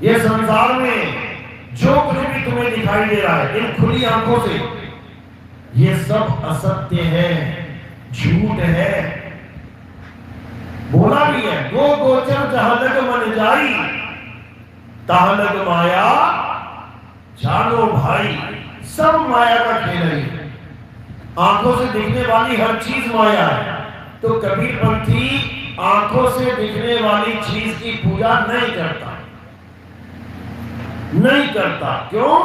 ये संसार में जो कुछ भी तुम्हें दिखाई दे रहा है इन खुली आंखों से, ये सब असत्य है, झूठ है। बोला भी है, गो गोचर जहां लग मन जाई, तहां लग माया जानो भाई। सब माया का खेल है, आंखों से दिखने वाली हर चीज माया है। तो कबीरपंथी आंखों से दिखने वाली चीज की पूजा नहीं करता, नहीं करता। क्यों?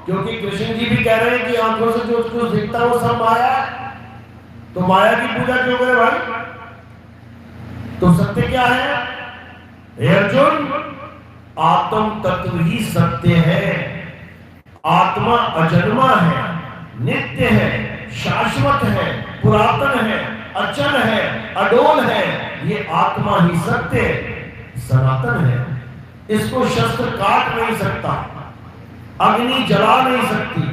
क्योंकि कृष्ण जी भी कह रहे हैं कि आंखों से जो कुछ दिखता है वो सब माया है, तो माया की पूजा क्यों करे भाई? तो सत्य क्या है? हे अर्जुन, आत्म तत्व ही सत्य है। आत्मा अजन्मा है, नित्य है, शाश्वत है, पुरातन है, अचल है, अडोल है। ये आत्मा ही सत्य सनातन है। इसको शस्त्र काट नहीं सकता, अग्नि जला नहीं सकती,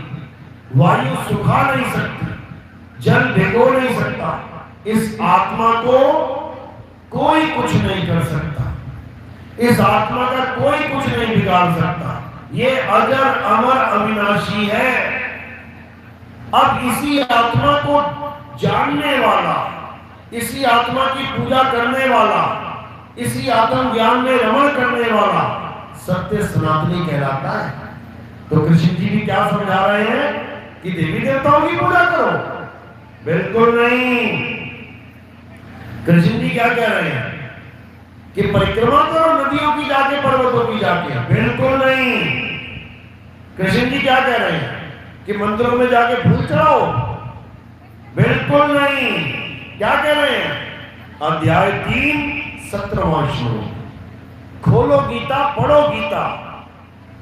वायु सुखा नहीं सकती, जल भिगो नहीं सकता। इस आत्मा को कोई कुछ नहीं कर सकता, इस आत्मा का कोई कुछ नहीं बिगाड़ सकता। ये अजर अमर अविनाशी है। अब इसी आत्मा को जानने वाला, इसी आत्मा की पूजा करने वाला, इसी आत्म ज्ञान में रमण करने वाला सत्य सनातनी कहलाता है। तो कृष्ण जी भी क्या समझा रहे हैं कि देवी देवताओं की पूजा करो? बिल्कुल नहीं। कृष्ण जी क्या कह रहे हैं कि परिक्रमा करो नदियों की जाके, पर्वतों की जाके? बिल्कुल नहीं। कृष्ण जी क्या कह रहे हैं कि मंदिरों में जाके फूल चढ़ाओ? बिल्कुल नहीं। क्या कह रहे हैं? अध्याय 3 17वां श्लोक, खोलो गीता, पढ़ो गीता।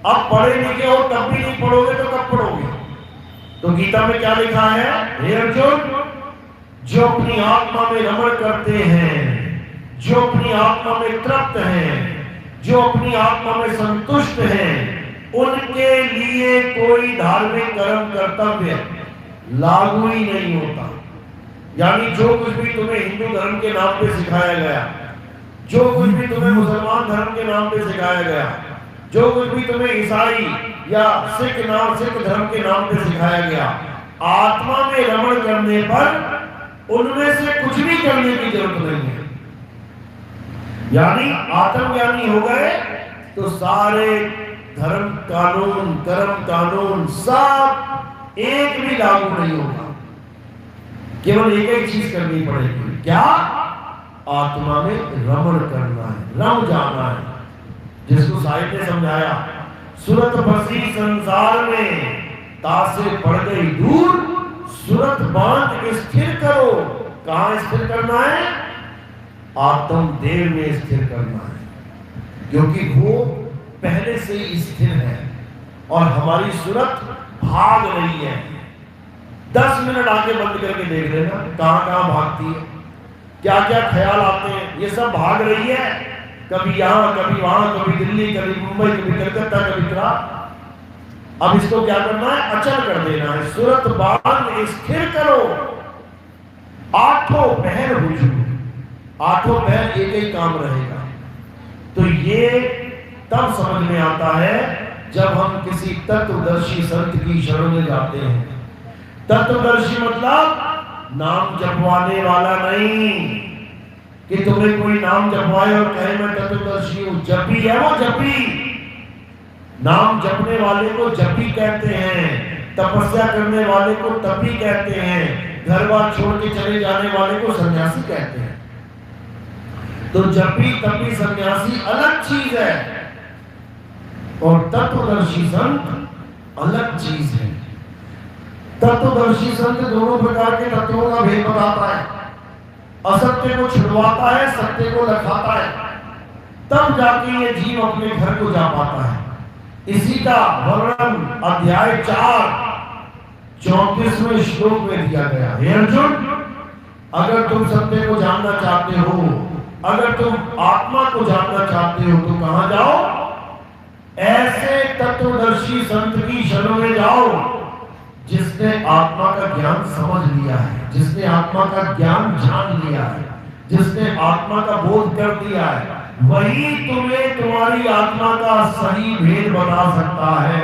अब पढ़े लिखे हो तब भी नहीं पढ़ोगे तो कब पढ़ोगे? तो गीता में क्या लिखा है? हे अर्जुन, जो अपनी आत्मा में रमण करते हैं, जो अपनी आत्मा में तृप्त हैं, जो अपनी आत्मा में संतुष्ट हैं, उनके लिए कोई धार्मिक कर्म कर्तव्य लागू ही नहीं होता। यानी जो कुछ भी तुम्हें हिंदू धर्म के नाम पे सिखाया गया, जो कुछ भी तुम्हें मुसलमान धर्म के नाम पे सिखाया गया, जो कुछ भी तुम्हें ईसाई या सिख धर्म के नाम पे सिखाया गया, आत्मा में रमण करने पर उनमें से कुछ भी करने की जरूरत नहीं है। यानी आत्मज्ञानी हो गए तो सारे धर्म कानून, कर्म कानून सब एक भी लागू नहीं होगा। केवल एक ही चीज करनी पड़ेगी, क्या? आत्मा में रमण करना है, रम जाना है। जिसको साहिब ने समझाया, सुरत बसी संसार में, तासे पड़ गई दूर, सुरत बांध के स्थिर करो। कहां स्थिर करना है? आत्म देव में स्थिर करना है, क्योंकि वो पहले से ही स्थिर है और हमारी सुरत भाग रही है। 10 मिनट आके बंद करके देख लेना, कहां कहां भागती है, क्या क्या ख्याल आते हैं। ये सब भाग रही है, कभी यहां, कभी वहां, कभी दिल्ली, कभी मुंबई, कभी कलकत्ता, कभी त्रा। अब इसको क्या करना है? अचल कर देना है। सुरत बांध स्थिर करो, आठों पहर बुझो। आठों पहर एक ही काम रहेगा। तो ये तब समझ में आता है जब हम किसी तत्वदर्शी संत की शरण में जाते हैं। तत्वदर्शी मतलब नाम जपवाने वाला नहीं कि तुम्हें कोई नाम जपवाए और कहे मैं तत्वदर्शी हूं। जपी है वो, जपी। नाम जपने वाले को जपी कहते हैं, तपस्या करने वाले को तपी कहते हैं, घर बार छोड़ के चले जाने वाले को सन्यासी कहते हैं। तो जपी तपी सन्यासी अलग चीज है और तत्वदर्शी संत अलग चीज है। तत्वदर्शी संत दोनों प्रकार के तत्वों का भेद बताता है, असत्य को छुड़वाता है, सत्य को लखाता है, तब जाके ये जीव अपने घर को जा पाता है। इसी का वर्णन अध्याय 4 34वें श्लोक में दिया गया। हे अर्जुन, अगर तुम सत्य को जानना चाहते हो, अगर तुम आत्मा को जानना चाहते हो तो कहां जाओ? ऐसे तत्वदर्शी संत की शरण में जाओ जिसने आत्मा का ज्ञान समझ लिया है, जिसने आत्मा का ज्ञान जान लिया है, जिसने आत्मा का बोध कर दिया है। वही तुम्हें तुम्हारी आत्मा का सही भेद बता सकता है।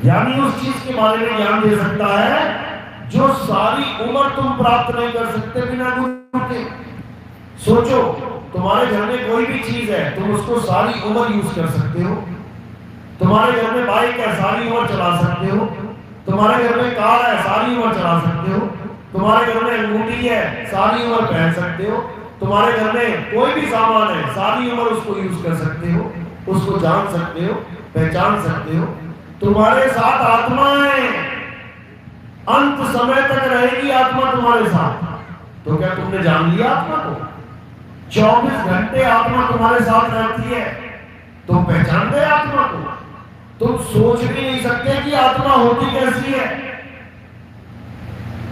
यानी उस चीज के बारे में ज्ञान दे सकता है जो सारी उम्र तुम प्राप्त नहीं कर सकते बिना गुरु के। सोचो, तुम्हारे घर में कोई भी चीज है, तुम उसको सारी उम्र यूज कर सकते हो। तुम्हारे घर में बाइक है, सारी उम्र चला सकते हो। तुम्हारे घर में कार है, सारी उम्र चला सकते हो। तुम्हारे घर में अंगूठी है, सारी उम्र पहन सकते हो। तुम्हारे घर में कोई भी सामान है, सारी उम्र उसको यूज कर सकते हो, उसको जान सकते हो, पहचान सकते हो। तुम्हारे साथ आत्मा है, अंत समय तक रहेगी आत्मा तुम्हारे साथ। तो क्या तुमने जान लिया आत्मा को? 24 घंटे आत्मा तुम्हारे साथ रहती है, तुम पहचान गए आत्मा को। तुम सोच भी नहीं सकते कि आत्मा होती कैसी है,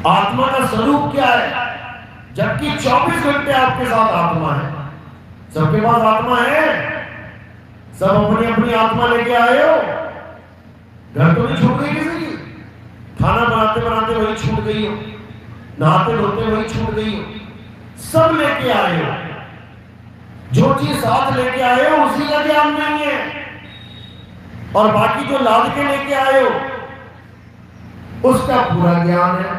आत्मा का स्वरूप क्या है, जबकि 24 घंटे आपके साथ आत्मा है। सबके पास आत्मा है, सब अपनी अपनी आत्मा लेके आए हो। घर तो नहीं छूट गई किसी की? खाना बनाते बनाते वही छूट गई हो, नहाते धोते वही छूट गई हो। सब लेके आए हो, जो चीज साथ लेके आए हो उसी का ज्ञान नहीं है, और बाकी जो लाद के लेके आए हो उसका पूरा ज्ञान है।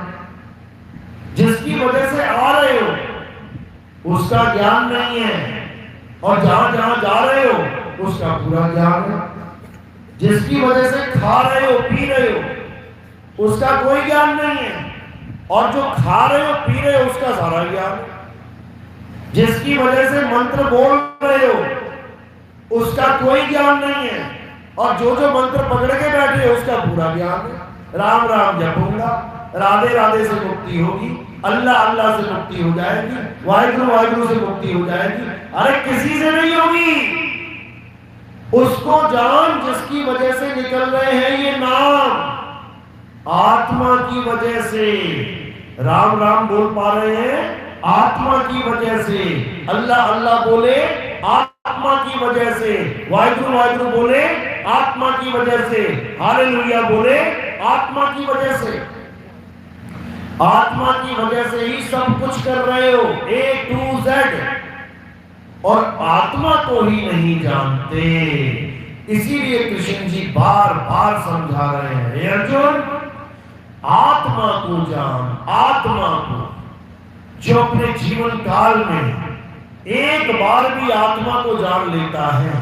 जिसकी वजह से आ रहे हो उसका ज्ञान नहीं है, और जहां जहां जा रहे हो उसका पूरा ज्ञान है। जिसकी वजह से खा रहे हो, पी रहे हो, उसका कोई ज्ञान नहीं है, और जो खा रहे हो, पी रहे हो, उसका सारा ज्ञान है। जिसकी वजह से मंत्र बोल रहे हो उसका कोई ज्ञान नहीं है, और जो जो मंत्र पकड़ के बैठे हो उसका पूरा ज्ञान है। राम राम जपूंगा, राधे राधे से मुक्ति होगी, अल्लाह अल्लाह से मुक्ति हो जाएगी, वाहिगुरु वाहिगुरु से मुक्ति हो जाएगी। अरे किसी से नहीं होगी। उसको जान जिसकी वजह से निकल रहे हैं ये नाम, आत्मा की वजह से राम राम बोल पा रहे हैं, आत्मा की वजह से अल्लाह अल्लाह बोले, आत्मा की वजह से वाहिगुरु वाहिगुरु बोले, आत्मा की वजह से हालेलुया बोले, आत्मा की वजह से, आत्मा की वजह से ही सब कुछ कर रहे हो A to Z, और आत्मा को ही नहीं जानते। इसीलिए कृष्ण जी बार बार समझा रहे हैं, हे अर्जुन आत्मा को जान, आत्मा को। जो अपने जीवन काल में एक बार भी आत्मा को जान लेता है,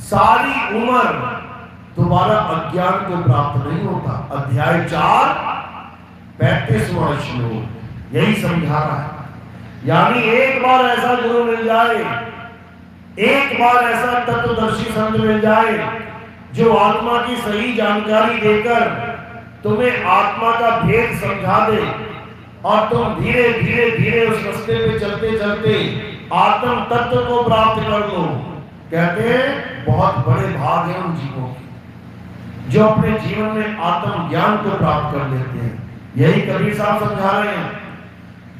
सारी उम्र दोबारा अज्ञान को प्राप्त नहीं होता। अध्याय 4 35वां श्लोक यही समझा रहा है। यानी एक बार ऐसा गुरु मिल जाए, एक बार ऐसा तत्वदर्शी संत मिल जाए जो आत्मा की सही जानकारी देकर तुम्हें आत्मा का भेद समझा दे, और तुम धीरे धीरे धीरे उस रास्ते पे चलते चलते आत्म तत्व को प्राप्त कर लो। कहते हैं बहुत बड़े भाग हैं उन जीवों के जो अपने जीवन में आत्म ज्ञान को प्राप्त कर लेते हैं। यही कबीर साहब समझा रहे हैं,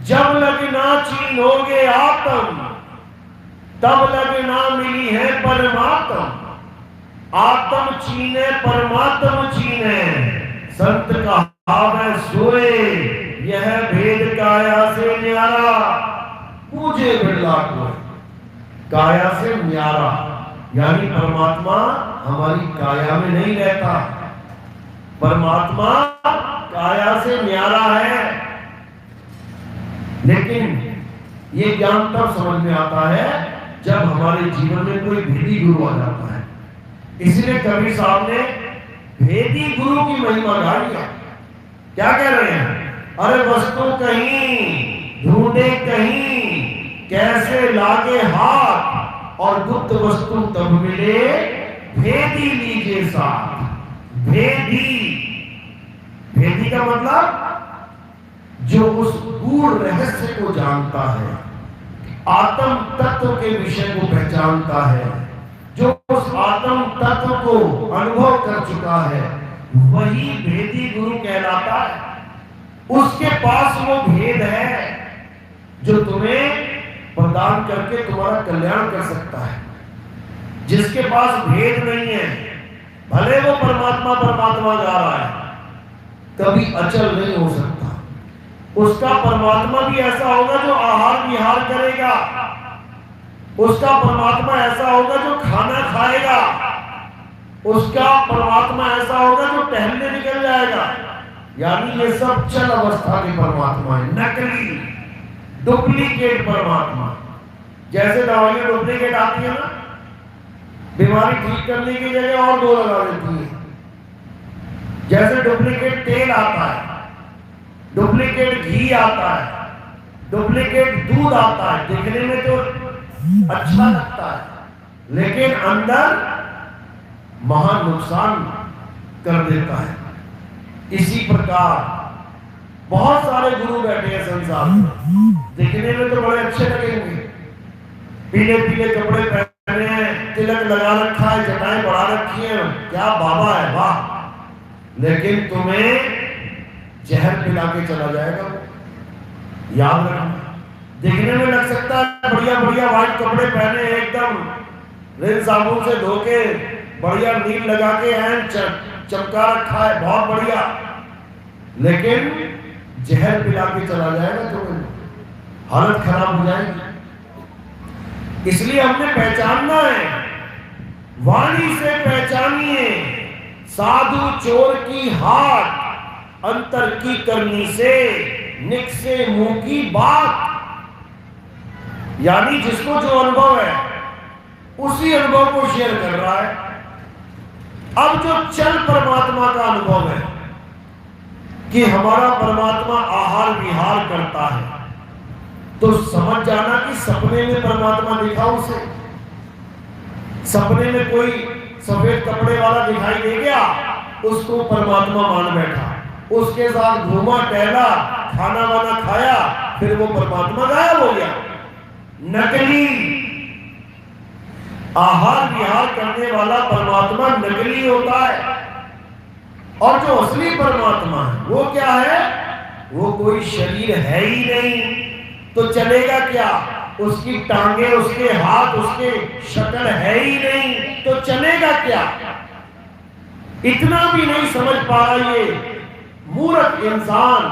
जब लगना चीनोगे आत्म तब लगना मिली है परमात्म, आत्म चीने परमात्म चीने, संत कहावे सोए यह भेद काया से न्यारा, पूजे बिरला को काया से न्यारा, यानी परमात्मा हमारी काया में नहीं रहता, परमात्मा काया से न्यारा है। लेकिन ये ज्ञान तब समझ में आता है जब हमारे जीवन में कोई भेदी गुरु आ जाता है। इसलिए कबीर साहब ने भेदी गुरु की महिमा गाई है। क्या कह रहे हैं? अरे वस्तु कहीं ढूंढे कहीं, कैसे लागे हाथ, और गुप्त वस्तु तब मिले भेदी लीजिए साथ। भेदी, भेदी का मतलब जो उस गूढ़ रहस्य को जानता है, आत्म तत्व के विषय को पहचानता है, जो उस आत्म तत्व को अनुभव कर चुका है, वही भेदी गुरु कहलाता है। उसके पास वो भेद है जो तुम्हें प्रदान करके तुम्हारा कल्याण कर सकता है। जिसके पास भेद नहीं है, भले वो परमात्मा परमात्मा गा रहा है, कभी अचल नहीं हो सकता। उसका परमात्मा भी ऐसा होगा जो आहार विहार करेगा, उसका परमात्मा ऐसा होगा जो खाना खाएगा, उसका परमात्मा ऐसा होगा जो टहलने निकल जाएगा। यानी ये सब चल अवस्था के परमात्मा है, नकली डुप्लीकेट परमात्मा। जैसे दवाइयां डुप्लीकेट आती है ना, बीमारी ठीक करने की जगह और दो लगा देती है। जैसे डुप्लीकेट तेल आता है, डुप्लीकेट घी आता है, डुप्लीकेट दूध आता है, दिखने में तो अच्छा लगता है लेकिन अंदर महान नुकसान कर देता है। इसी प्रकार बहुत सारे गुरु बैठे हैं संसार में, दिखने में तो बड़े अच्छे लगेंगे, पीले पीले कपड़े पहने हैं, तिलक लगा रखा है, जटाएं बढ़ा रखी है, क्या बाबा है वाह, लेकिन तुम्हें जहर पिला के चला जाएगा। याद रखना, दिखने में लग सकता है बढ़िया बढ़िया व्हाइट कपड़े पहने, एकदम रिन साबुन से धो के बढ़िया नील लगा के हैं, चमका रखा है, बहुत बढ़िया, लेकिन जहर पिला के चला जाएगा तो हालत खराब हो जाएगी। इसलिए हमने पहचानना है, वाणी से पहचानिए साधु चोर की हाथ, अंतर की करनी से निक से मुंह की बात। यानी जिसको जो अनुभव है उसी अनुभव को शेयर कर रहा है। अब जो चल परमात्मा का अनुभव है कि हमारा परमात्मा आहार विहार करता है, तो समझ जाना कि सपने में परमात्मा दिखा उसे। सपने में कोई सफेद कपड़े वाला दिखाई दे गया, उसको परमात्मा मान बैठा, उसके साथ घूमा टहला, खाना वाना खाया, फिर वो परमात्मा गायब हो गया। नकली आहार विहार करने वाला परमात्मा नकली होता है, और जो असली परमात्मा है वो क्या है? वो कोई शरीर है ही नहीं, तो चलेगा क्या? उसकी टांगे, उसके हाथ, उसके शक्ल है ही नहीं, तो चलेगा क्या? इतना भी नहीं समझ पा रहा ये मूर्ख इंसान।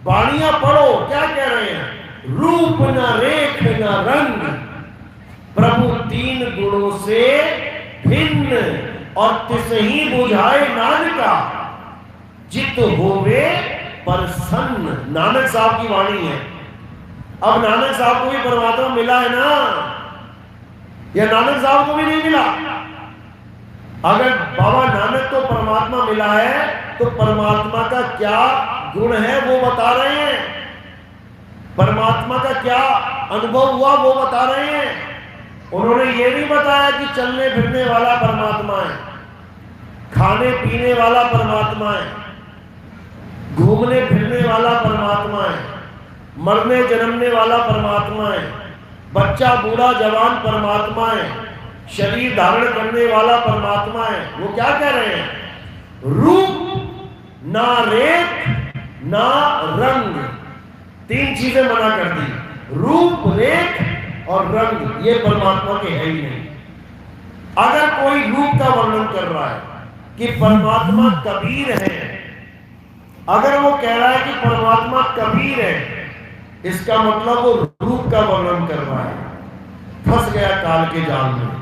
वाणियां पढ़ो, क्या कह रहे हैं? रूप न रेख न रंग, प्रभु तीन गुणों से भिन्न, और तिसही बुझाए नानका, जित होवे प्रसन्न। नानक साहब की वाणी है। अब नानक साहब को भी परमात्मा मिला है ना, या नानक साहब को भी नहीं मिला? अगर बाबा नानक को परमात्मा मिला है, तो परमात्मा का क्या गुण है वो बता रहे हैं, परमात्मा का क्या अनुभव हुआ वो बता रहे हैं। उन्होंने ये नहीं बताया कि चलने फिरने वाला परमात्मा है, खाने पीने वाला परमात्मा है, घूमने फिरने वाला परमात्मा है, मरने जन्मने वाला परमात्मा है, बच्चा बूढ़ा जवान परमात्मा है, शरीर धारण करने वाला परमात्मा है। वो क्या कह रहे हैं? रूप ना रेख ना रंग, तीन चीजें मना कर दी। रूप, रेख और रंग ये परमात्मा के है ही नहीं। अगर कोई रूप का वर्णन कर रहा है कि परमात्मा कबीर है, अगर वो कह रहा है कि परमात्मा कबीर है, इसका मतलब वो रूप का वर्णन कर रहा है। फंस गया काल के जाल में,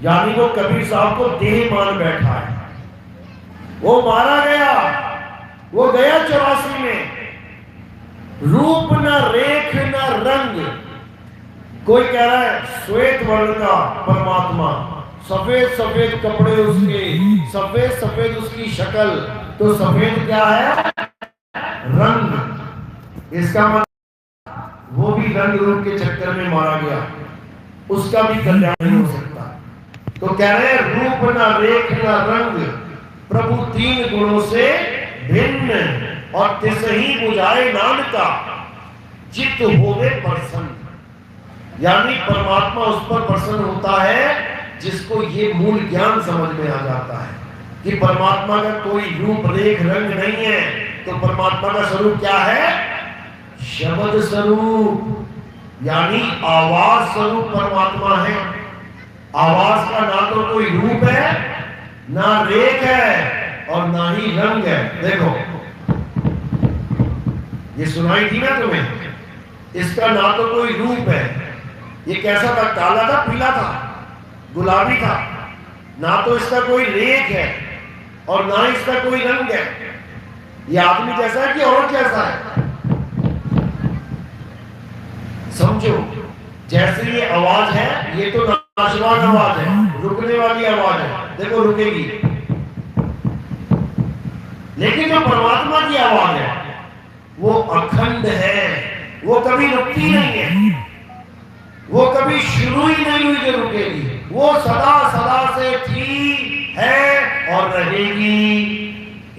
यानी वो कबीर साहब को देह मान बैठा है। वो मारा गया, वो गया 84 में। रूप न रेख न रंग, कोई कह रहा है श्वेत वर्ण का परमात्मा, सफेद सफेद कपड़े उसके, सफेद सफेद उसकी शक्ल, तो सफेद क्या है? रंग। इसका मतलब वो भी रंग रूप के चक्कर में मारा गया, उसका भी कल्याण नहीं हो सकता। तो कह रहे हैं रूप न रेख न रंग, प्रभु तीन गुणों से भिन्न, और तिसही बुझाए नानका, चित्त होवे प्रसन्न। यानी परमात्मा उस पर प्रसन्न होता है जिसको ये मूल ज्ञान समझ में आ जाता है कि परमात्मा का कोई रूप रेख रंग नहीं है। तो परमात्मा का स्वरूप क्या है? शब्द स्वरूप, यानी आवाज स्वरूप परमात्मा है। आवाज का ना तो कोई रूप है, ना रेख है, और ना ही रंग है। देखो ये सुनाई थी ना तुम्हें, इसका ना तो कोई रूप है, ये कैसा था? काला था, पीला था, गुलाबी था। ना तो इसका कोई रेख है और ना इसका कोई रंग है। ये आदमी जैसा है कि औरत जैसा है? समझो, जैसे ये आवाज है, ये तो नाशवान आवाज है, रुकने वाली आवाज है, देखो रुकेगी। लेकिन जो परमात्मा की आवाज है वो अखंड है, वो कभी रुकती नहीं है, वो कभी शुरू ही नहीं हुई जो रुकेगी। वो सदा सदा से थी, है और रहेगी।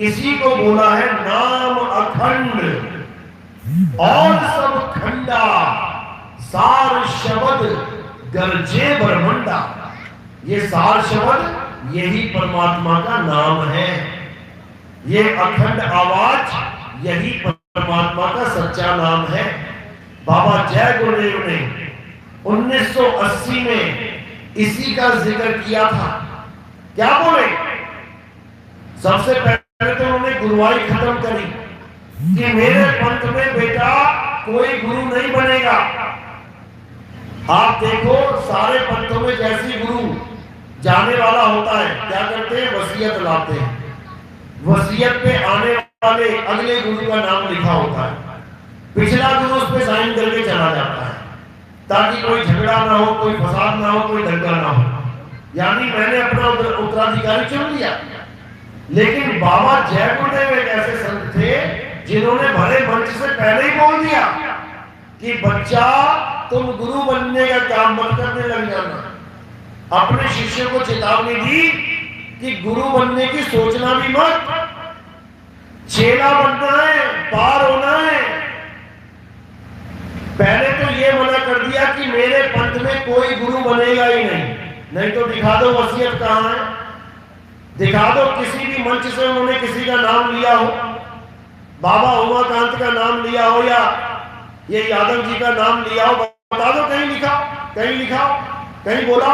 इसी को बोला है नाम अखंड और सब खंडा, सार शब्द गरजे ब्रह्मंडा। ये सार शब्द यही परमात्मा का नाम है। ये अखंड आवाज यही परमात्मा का सच्चा नाम है। बाबा जय गुरुदेव ने 1980 में इसी का जिक्र किया था। क्या बोले? सबसे पहले तो उन्होंने गुरुवाई खत्म करी कि मेरे पंथ में बेटा कोई गुरु नहीं बनेगा। आप देखो सारे पंथों में जैसी गुरु जाने वाला होता है, क्या करते हैं? वसीयत लाते हैं। वसीयत पे आने वाले अगले गुरु का नाम लिखा होता है, पिछला गुरु उस पे साइन करके चला जाता है ताकि कोई झगड़ा ना हो, कोई फसाद ना हो, कोई दंगा ना हो। यानी मैंने अपना उत्तराधिकारी चुन लिया। लेकिन बाबा जय गुरुदेव एक ऐसे संत थे जिन्होंने भले मंच से पहले ही बोल दिया कि बच्चा तुम गुरु बनने का काम मत करने लग जाना। अपने शिष्य को चेतावनी दी कि गुरु बनने की सोचना भी मत, चेला बनना है, पार होना है। पहले तो ये मना कर दिया कि मेरे पंथ में कोई गुरु बनेगा ही नहीं। नहीं तो दिखा दो वसीयत कहां है, दिखा दो किसी भी मंच से उन्होंने किसी का नाम लिया हो, बाबा उमाकांत का नाम लिया हो या ये यादव जी का नाम लिया हो, बता दो कहीं लिखा, कहीं लिखा, कहीं बोला।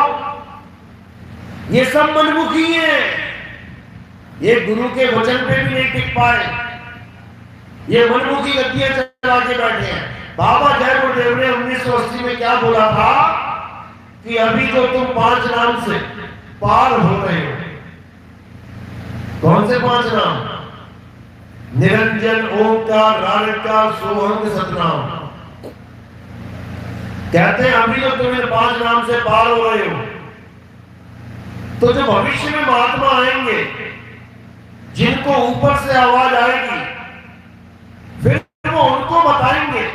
ये सब मनमुखी है, ये गुरु के वचन पे भी नहीं टिक पाए, ये मनमुखी गद्दियां चला के बैठे हैं। बाबा जय गुरुदेव ने 1980 में क्या बोला था कि अभी तो तुम 5 नाम से पार हो रहे हो। कौन से 5 नाम? निरंजन, ओंकार, राणिका, सोहंग, सतनाम। कहते हैं अभी तो तुम्हें 5 नाम से पार हो रहे हो, तो जो भविष्य में महात्मा आएंगे जिनको ऊपर से आवाज आएगी, फिर वो उनको बताएंगे,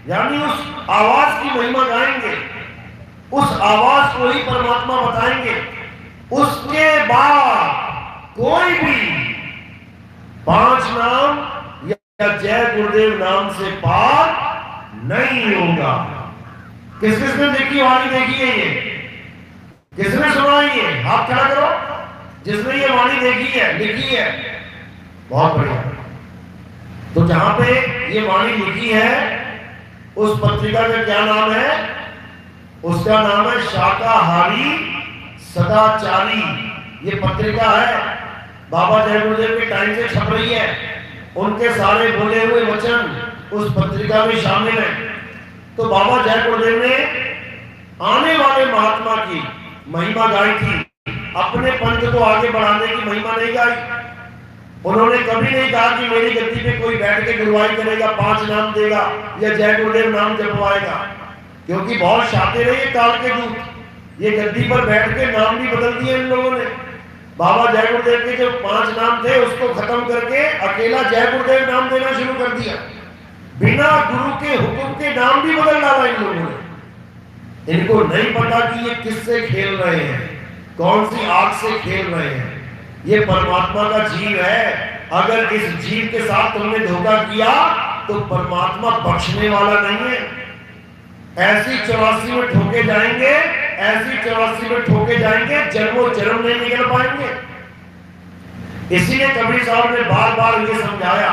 यानी उस आवाज की महिमा गाएंगे, उस आवाज को ही परमात्मा बताएंगे। उसके बाद कोई भी 5 नाम या जय गुरुदेव नाम से पार नहीं होगा। किस किसने देखी वाणी देखी है ये? किसने सुनाई है? हाथ खड़ा करो जिसने ये वाणी देखी है, लिखी है। बहुत बढ़िया। तो जहां पे ये वाणी लिखी है उस पत्रिका का क्या नाम है? उसका नाम है शाकाहारी सदाचारी। ये पत्रिका है, बाबा जय गुरुदेव के टाइम से छप रही है। उनके सारे बोले हुए वचन उस पत्रिका में शामिल है। तो बाबा जय गुरुदेव ने आने वाले महात्मा की महिमा गाई थी, अपने पंथ को आगे बढ़ाने की महिमा नहीं गाई। उन्होंने कभी नहीं कहा कि मेरी गद्दी पे कोई बैठ के गुरुवाई करेगा, 5 नाम देगा या जय गुरुदेव नाम जपवाएगा, क्योंकि बहुत शातिर है ये काल के दूत। ये गद्दी पर बैठ के नाम भी बदल दिए इन लोगों ने। बाबा जय गुरुदेव के जो 5 नाम थे उसको खत्म करके अकेला जय गुरुदेव नाम देना शुरू कर दिया। बिना गुरु के हुक्म के नाम भी बदल डाला इन लोगों ने। इनको नहीं पता कि ये किससे खेल रहे हैं, कौन सी आग से खेल रहे हैं। ये परमात्मा का जीव है। अगर इस जीव के साथ तुमने धोखा किया तो परमात्मा बख्शने वाला नहीं है। ऐसी 84 में ठोके जाएंगे, ऐसी 84 में ठोके जाएंगे, जन्मों जन्म नहीं निकल पाएंगे। इसीलिए कबीर साहब ने बार बार ये समझाया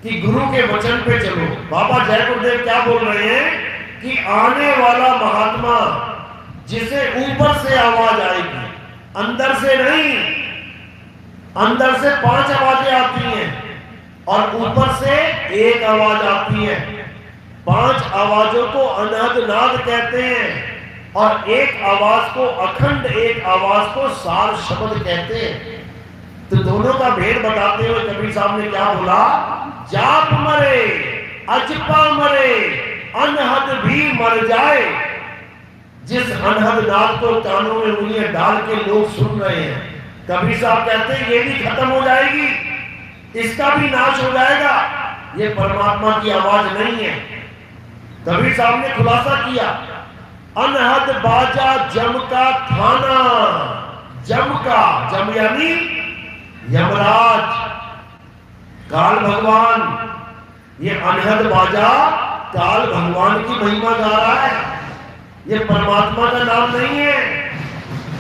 कि गुरु के वचन पे चलो। बाबा जय गुरुदेव क्या बोल रहे हैं कि आने वाला महात्मा जिसे ऊपर से आवाज आएगी, अंदर से नहीं। अंदर से 5 आवाजें आती हैं और ऊपर से 1 आवाज आती है। 5 आवाजों को अनहद नाद कहते हैं और 1 आवाज को अखंड, 1 आवाज को सार शब्द कहते हैं। तो दोनों का भेद बताते हुए कबीर साहब ने क्या बोला? जाप मरे अजपा मरे अनहद भी मर जाए। जिस अनहद नाद को कानों में उंगलियां डाल के लोग सुन रहे हैं, कबीर साहब कहते हैं ये भी खत्म हो जाएगी, इसका भी नाश हो जाएगा। ये परमात्मा की आवाज नहीं है। कबीर साहब ने खुलासा किया, अनहद बाजा जम का थाना। जम का, जम यानी यमराज, काल भगवान। ये अनहद बाजा काल भगवान की महिमा गा रहा है, ये परमात्मा का नाम नहीं है।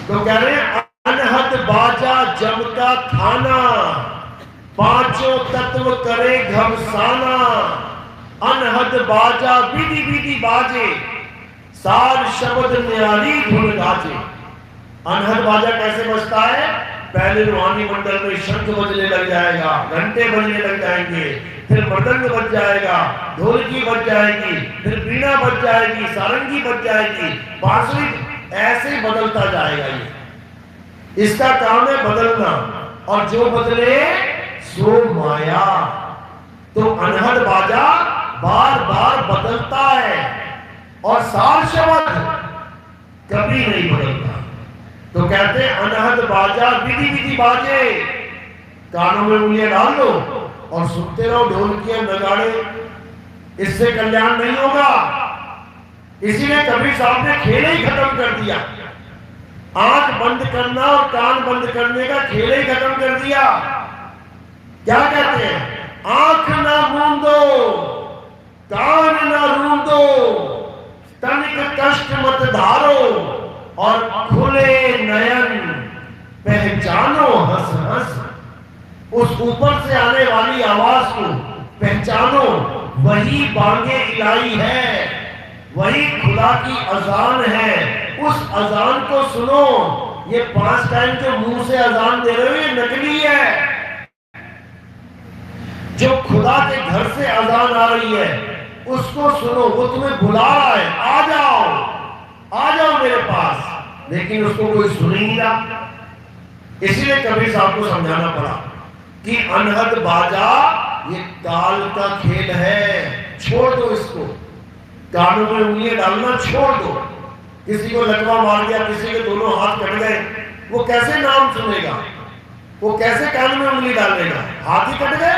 तो कह रहे हैं अनहद बाजा जम का थाना, 5 तत्व करे घमसाना। अनहद बाजा विधि विधि बाजे, सार शब्द न्यारी धुन गाजे। अनहद बाजा कैसे बजता है? पहले रूहानी मंडल में शंख बजने लग जाएगा, घंटे बजने लग जाएंगे, फिर मृदंग बज जाएगा, ढोलकी बज जाएगी, फिर बीना बज जाएगी, सारंगी बज जाएगी, बांसुरी, ऐसे बदलता जाएगा। ये इसका काम है बदलना, और जो बदले सो माया। तो अनहद बाजा बार बार बदलता है और सार शब्द कभी नहीं बदलता। तो कहते हैं अनहद बाजा विधि विधि बाजे, कानों में उंगलियां डाल लो और सुनते रहो ढोलकियां नगाड़े। इससे कल्याण नहीं होगा। इसीलिए कबीर साहब ने खेल ही खत्म कर दिया। आंख बंद करना और कान बंद करने का खेल ही खत्म कर दिया। क्या कहते हैं? आंख ना मूंदो, कान ना रूंदो, तनिक कष्ट मत धारो, और खुले नयन पहचानो हंस हंस। उस ऊपर से आने वाली आवाज को पहचानो, वही बांगे इलाही है, वही खुदा की अजान है। उस अजान को सुनो। ये 5 टाइम जो मुंह से अजान दे रहे हो ये नकली है। जो खुदा के घर से अजान आ रही है उसको सुनो। वो तुम्हें बुला रहा है, आ जाओ मेरे पास, लेकिन उसको कोई सुन ही नहीं रहा। इसलिए कबीर साहब को समझाना पड़ा कि अनहद बाजा ये काल का खेल है, छोड़ दो इसको। कानों में उंगलियां डालना छोड़ दो। किसी को लकवा मार दिया, किसी के दोनों हाथ कट गए, वो कैसे नाम सुनेगा? वो कैसे कान में उंगली डालेगा? हाथ ही कट गए।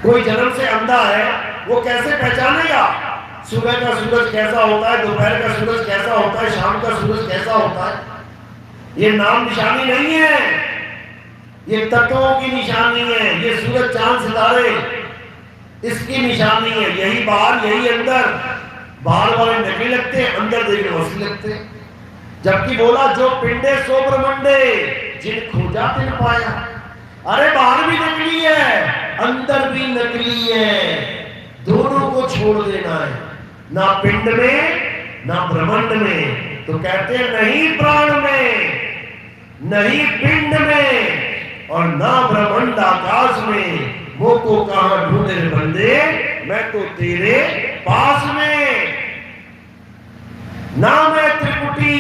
कोई जन्म से अंधा है, वो कैसे पहचानेगा सुबह का सूरज कैसा होता है, दोपहर का सूरज कैसा होता है, शाम का सूरज कैसा होता है? ये नाम निशानी नहीं है, ये तत्वों की निशानी है। ये सूरज चांद सितारे इसकी निशानी है। यही बाहर यही अंदर। बाहर वाले नकली लगते, अंदर देखने असली लगते। जबकि बोला जो पिंडे सो ब्रह्मंडे, जिन खोजा तिन पाया। अरे बाहर भी नकली है, अंदर भी नकली है। दोनों को छोड़ देना है, ना पिंड में ना ब्रह्मांड में। तो कहते हैं नहीं प्राण में, नहीं पिंड में, और ना ब्रह्मांड आकाश में। वो को कहां ढूंढे बंदे, मैं तो तेरे पास में। ना मैं त्रिपुटी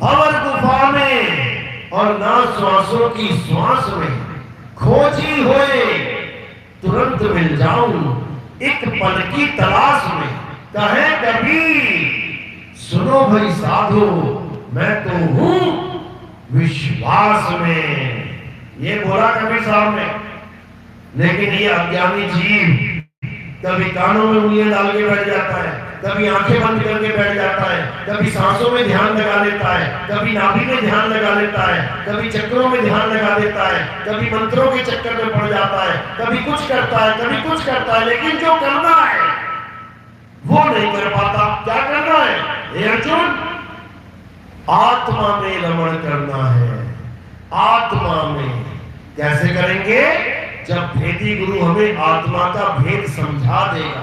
भंवर गुफा में, और ना श्वासों की श्वास में। खोजी होए तुरंत मिल जाऊं, एक पल की तलाश में। कहे कबीर सुनो भाई साधो, मैं तो हूं विश्वास में। ये बोला कबीर साहब ने। लेकिन ये अज्ञानी जीव कभी कानों में उंगलियां डाल के बैठ जाता है, कभी आंखें बंद करके बैठ जाता है, कभी सांसों में ध्यान लगा लेता है, कभी नाभि में ध्यान लगा लेता है, कभी चक्रों में ध्यान लगा देता है, कभी मंत्रों के चक्कर में पड़ जाता है, कभी कुछ करता है, कभी कुछ करता है। लेकिन जो करना है वो नहीं कर पाता। क्या करना है हे अर्जुन? आत्मा में रमण करना है। आत्मा में कैसे करेंगे? जब भेदी गुरु हमें आत्मा का भेद समझा देगा,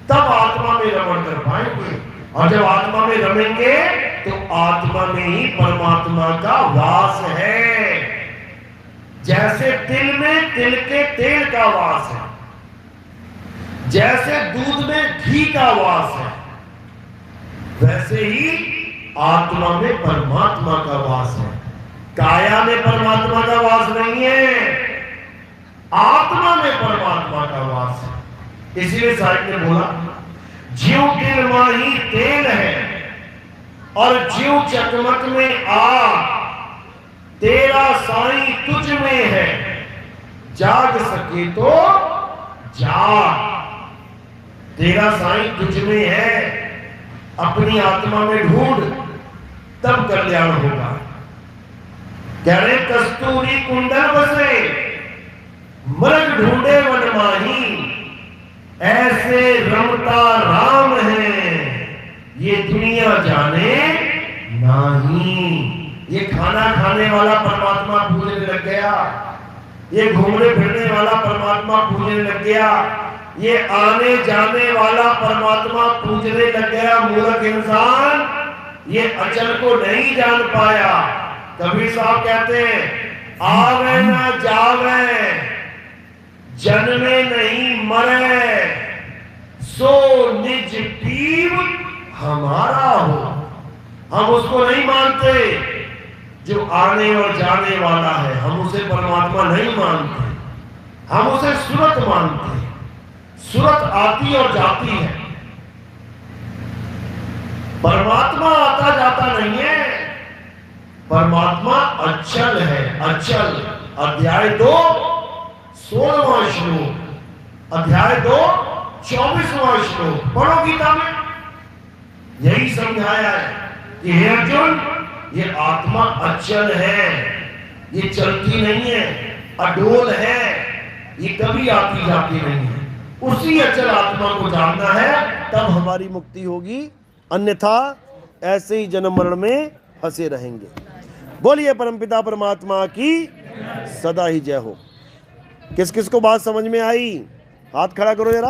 तब आत्मा में रमण कर पाएंगे। और जब आत्मा में रमेंगे तो आत्मा में ही परमात्मा का वास है। जैसे तिल में तिल के तेल का वास है, जैसे दूध में घी का वास है, वैसे ही आत्मा में परमात्मा का वास है। काया में परमात्मा का वास नहीं है, आत्मा में परमात्मा का वास है। इसीलिए साहिब ने बोला ज्यों तिल माही तेल है, और ज्यों चकमक में आग, तेरा साईं तुझ में है। जाग सके तो जाग, तेरा साईं तुझ में है। अपनी आत्मा में ढूंढ, तब कल्याण होगा। कह रहे कस्तूरी कुंडल बसे, मृग ढूंढे वन माही। ऐसे रमता राम है, ये दुनिया जाने नहीं। ये खाना खाने वाला परमात्मा पूजने लग गया, ये घूमने फिरने वाला परमात्मा पूजने लग गया, ये आने जाने वाला परमात्मा पूजने लग गया। मूर्ख इंसान ये अचल को नहीं जान पाया। कबीर साहब कहते हैं आवे ना जावे, जन्मे नहीं मरे, सो निज पीव हमारा हो। हम उसको नहीं मानते जो आने और जाने वाला है, हम उसे परमात्मा नहीं मानते, हम उसे सूरत मानते हैं। सूरत आती और जाती है, परमात्मा आता जाता नहीं है। परमात्मा अचल है, अचल। अध्याय 2 16वां श्लोक, अध्याय 2 24वां श्लोक पढ़ो गीता में। यही समझाया है कि हे अर्जुन, ये आत्मा अचल है, ये चलती नहीं है। अडोल है, ये कभी आती जाती नहीं है। उसी अचल आत्मा को जानना है, तब हमारी मुक्ति होगी, अन्यथा ऐसे ही जन्म मरण में फंसे रहेंगे। बोलिए परमपिता परमात्मा की सदा ही जय हो। किस किस को बात समझ में आई? हाथ खड़ा करो जरा।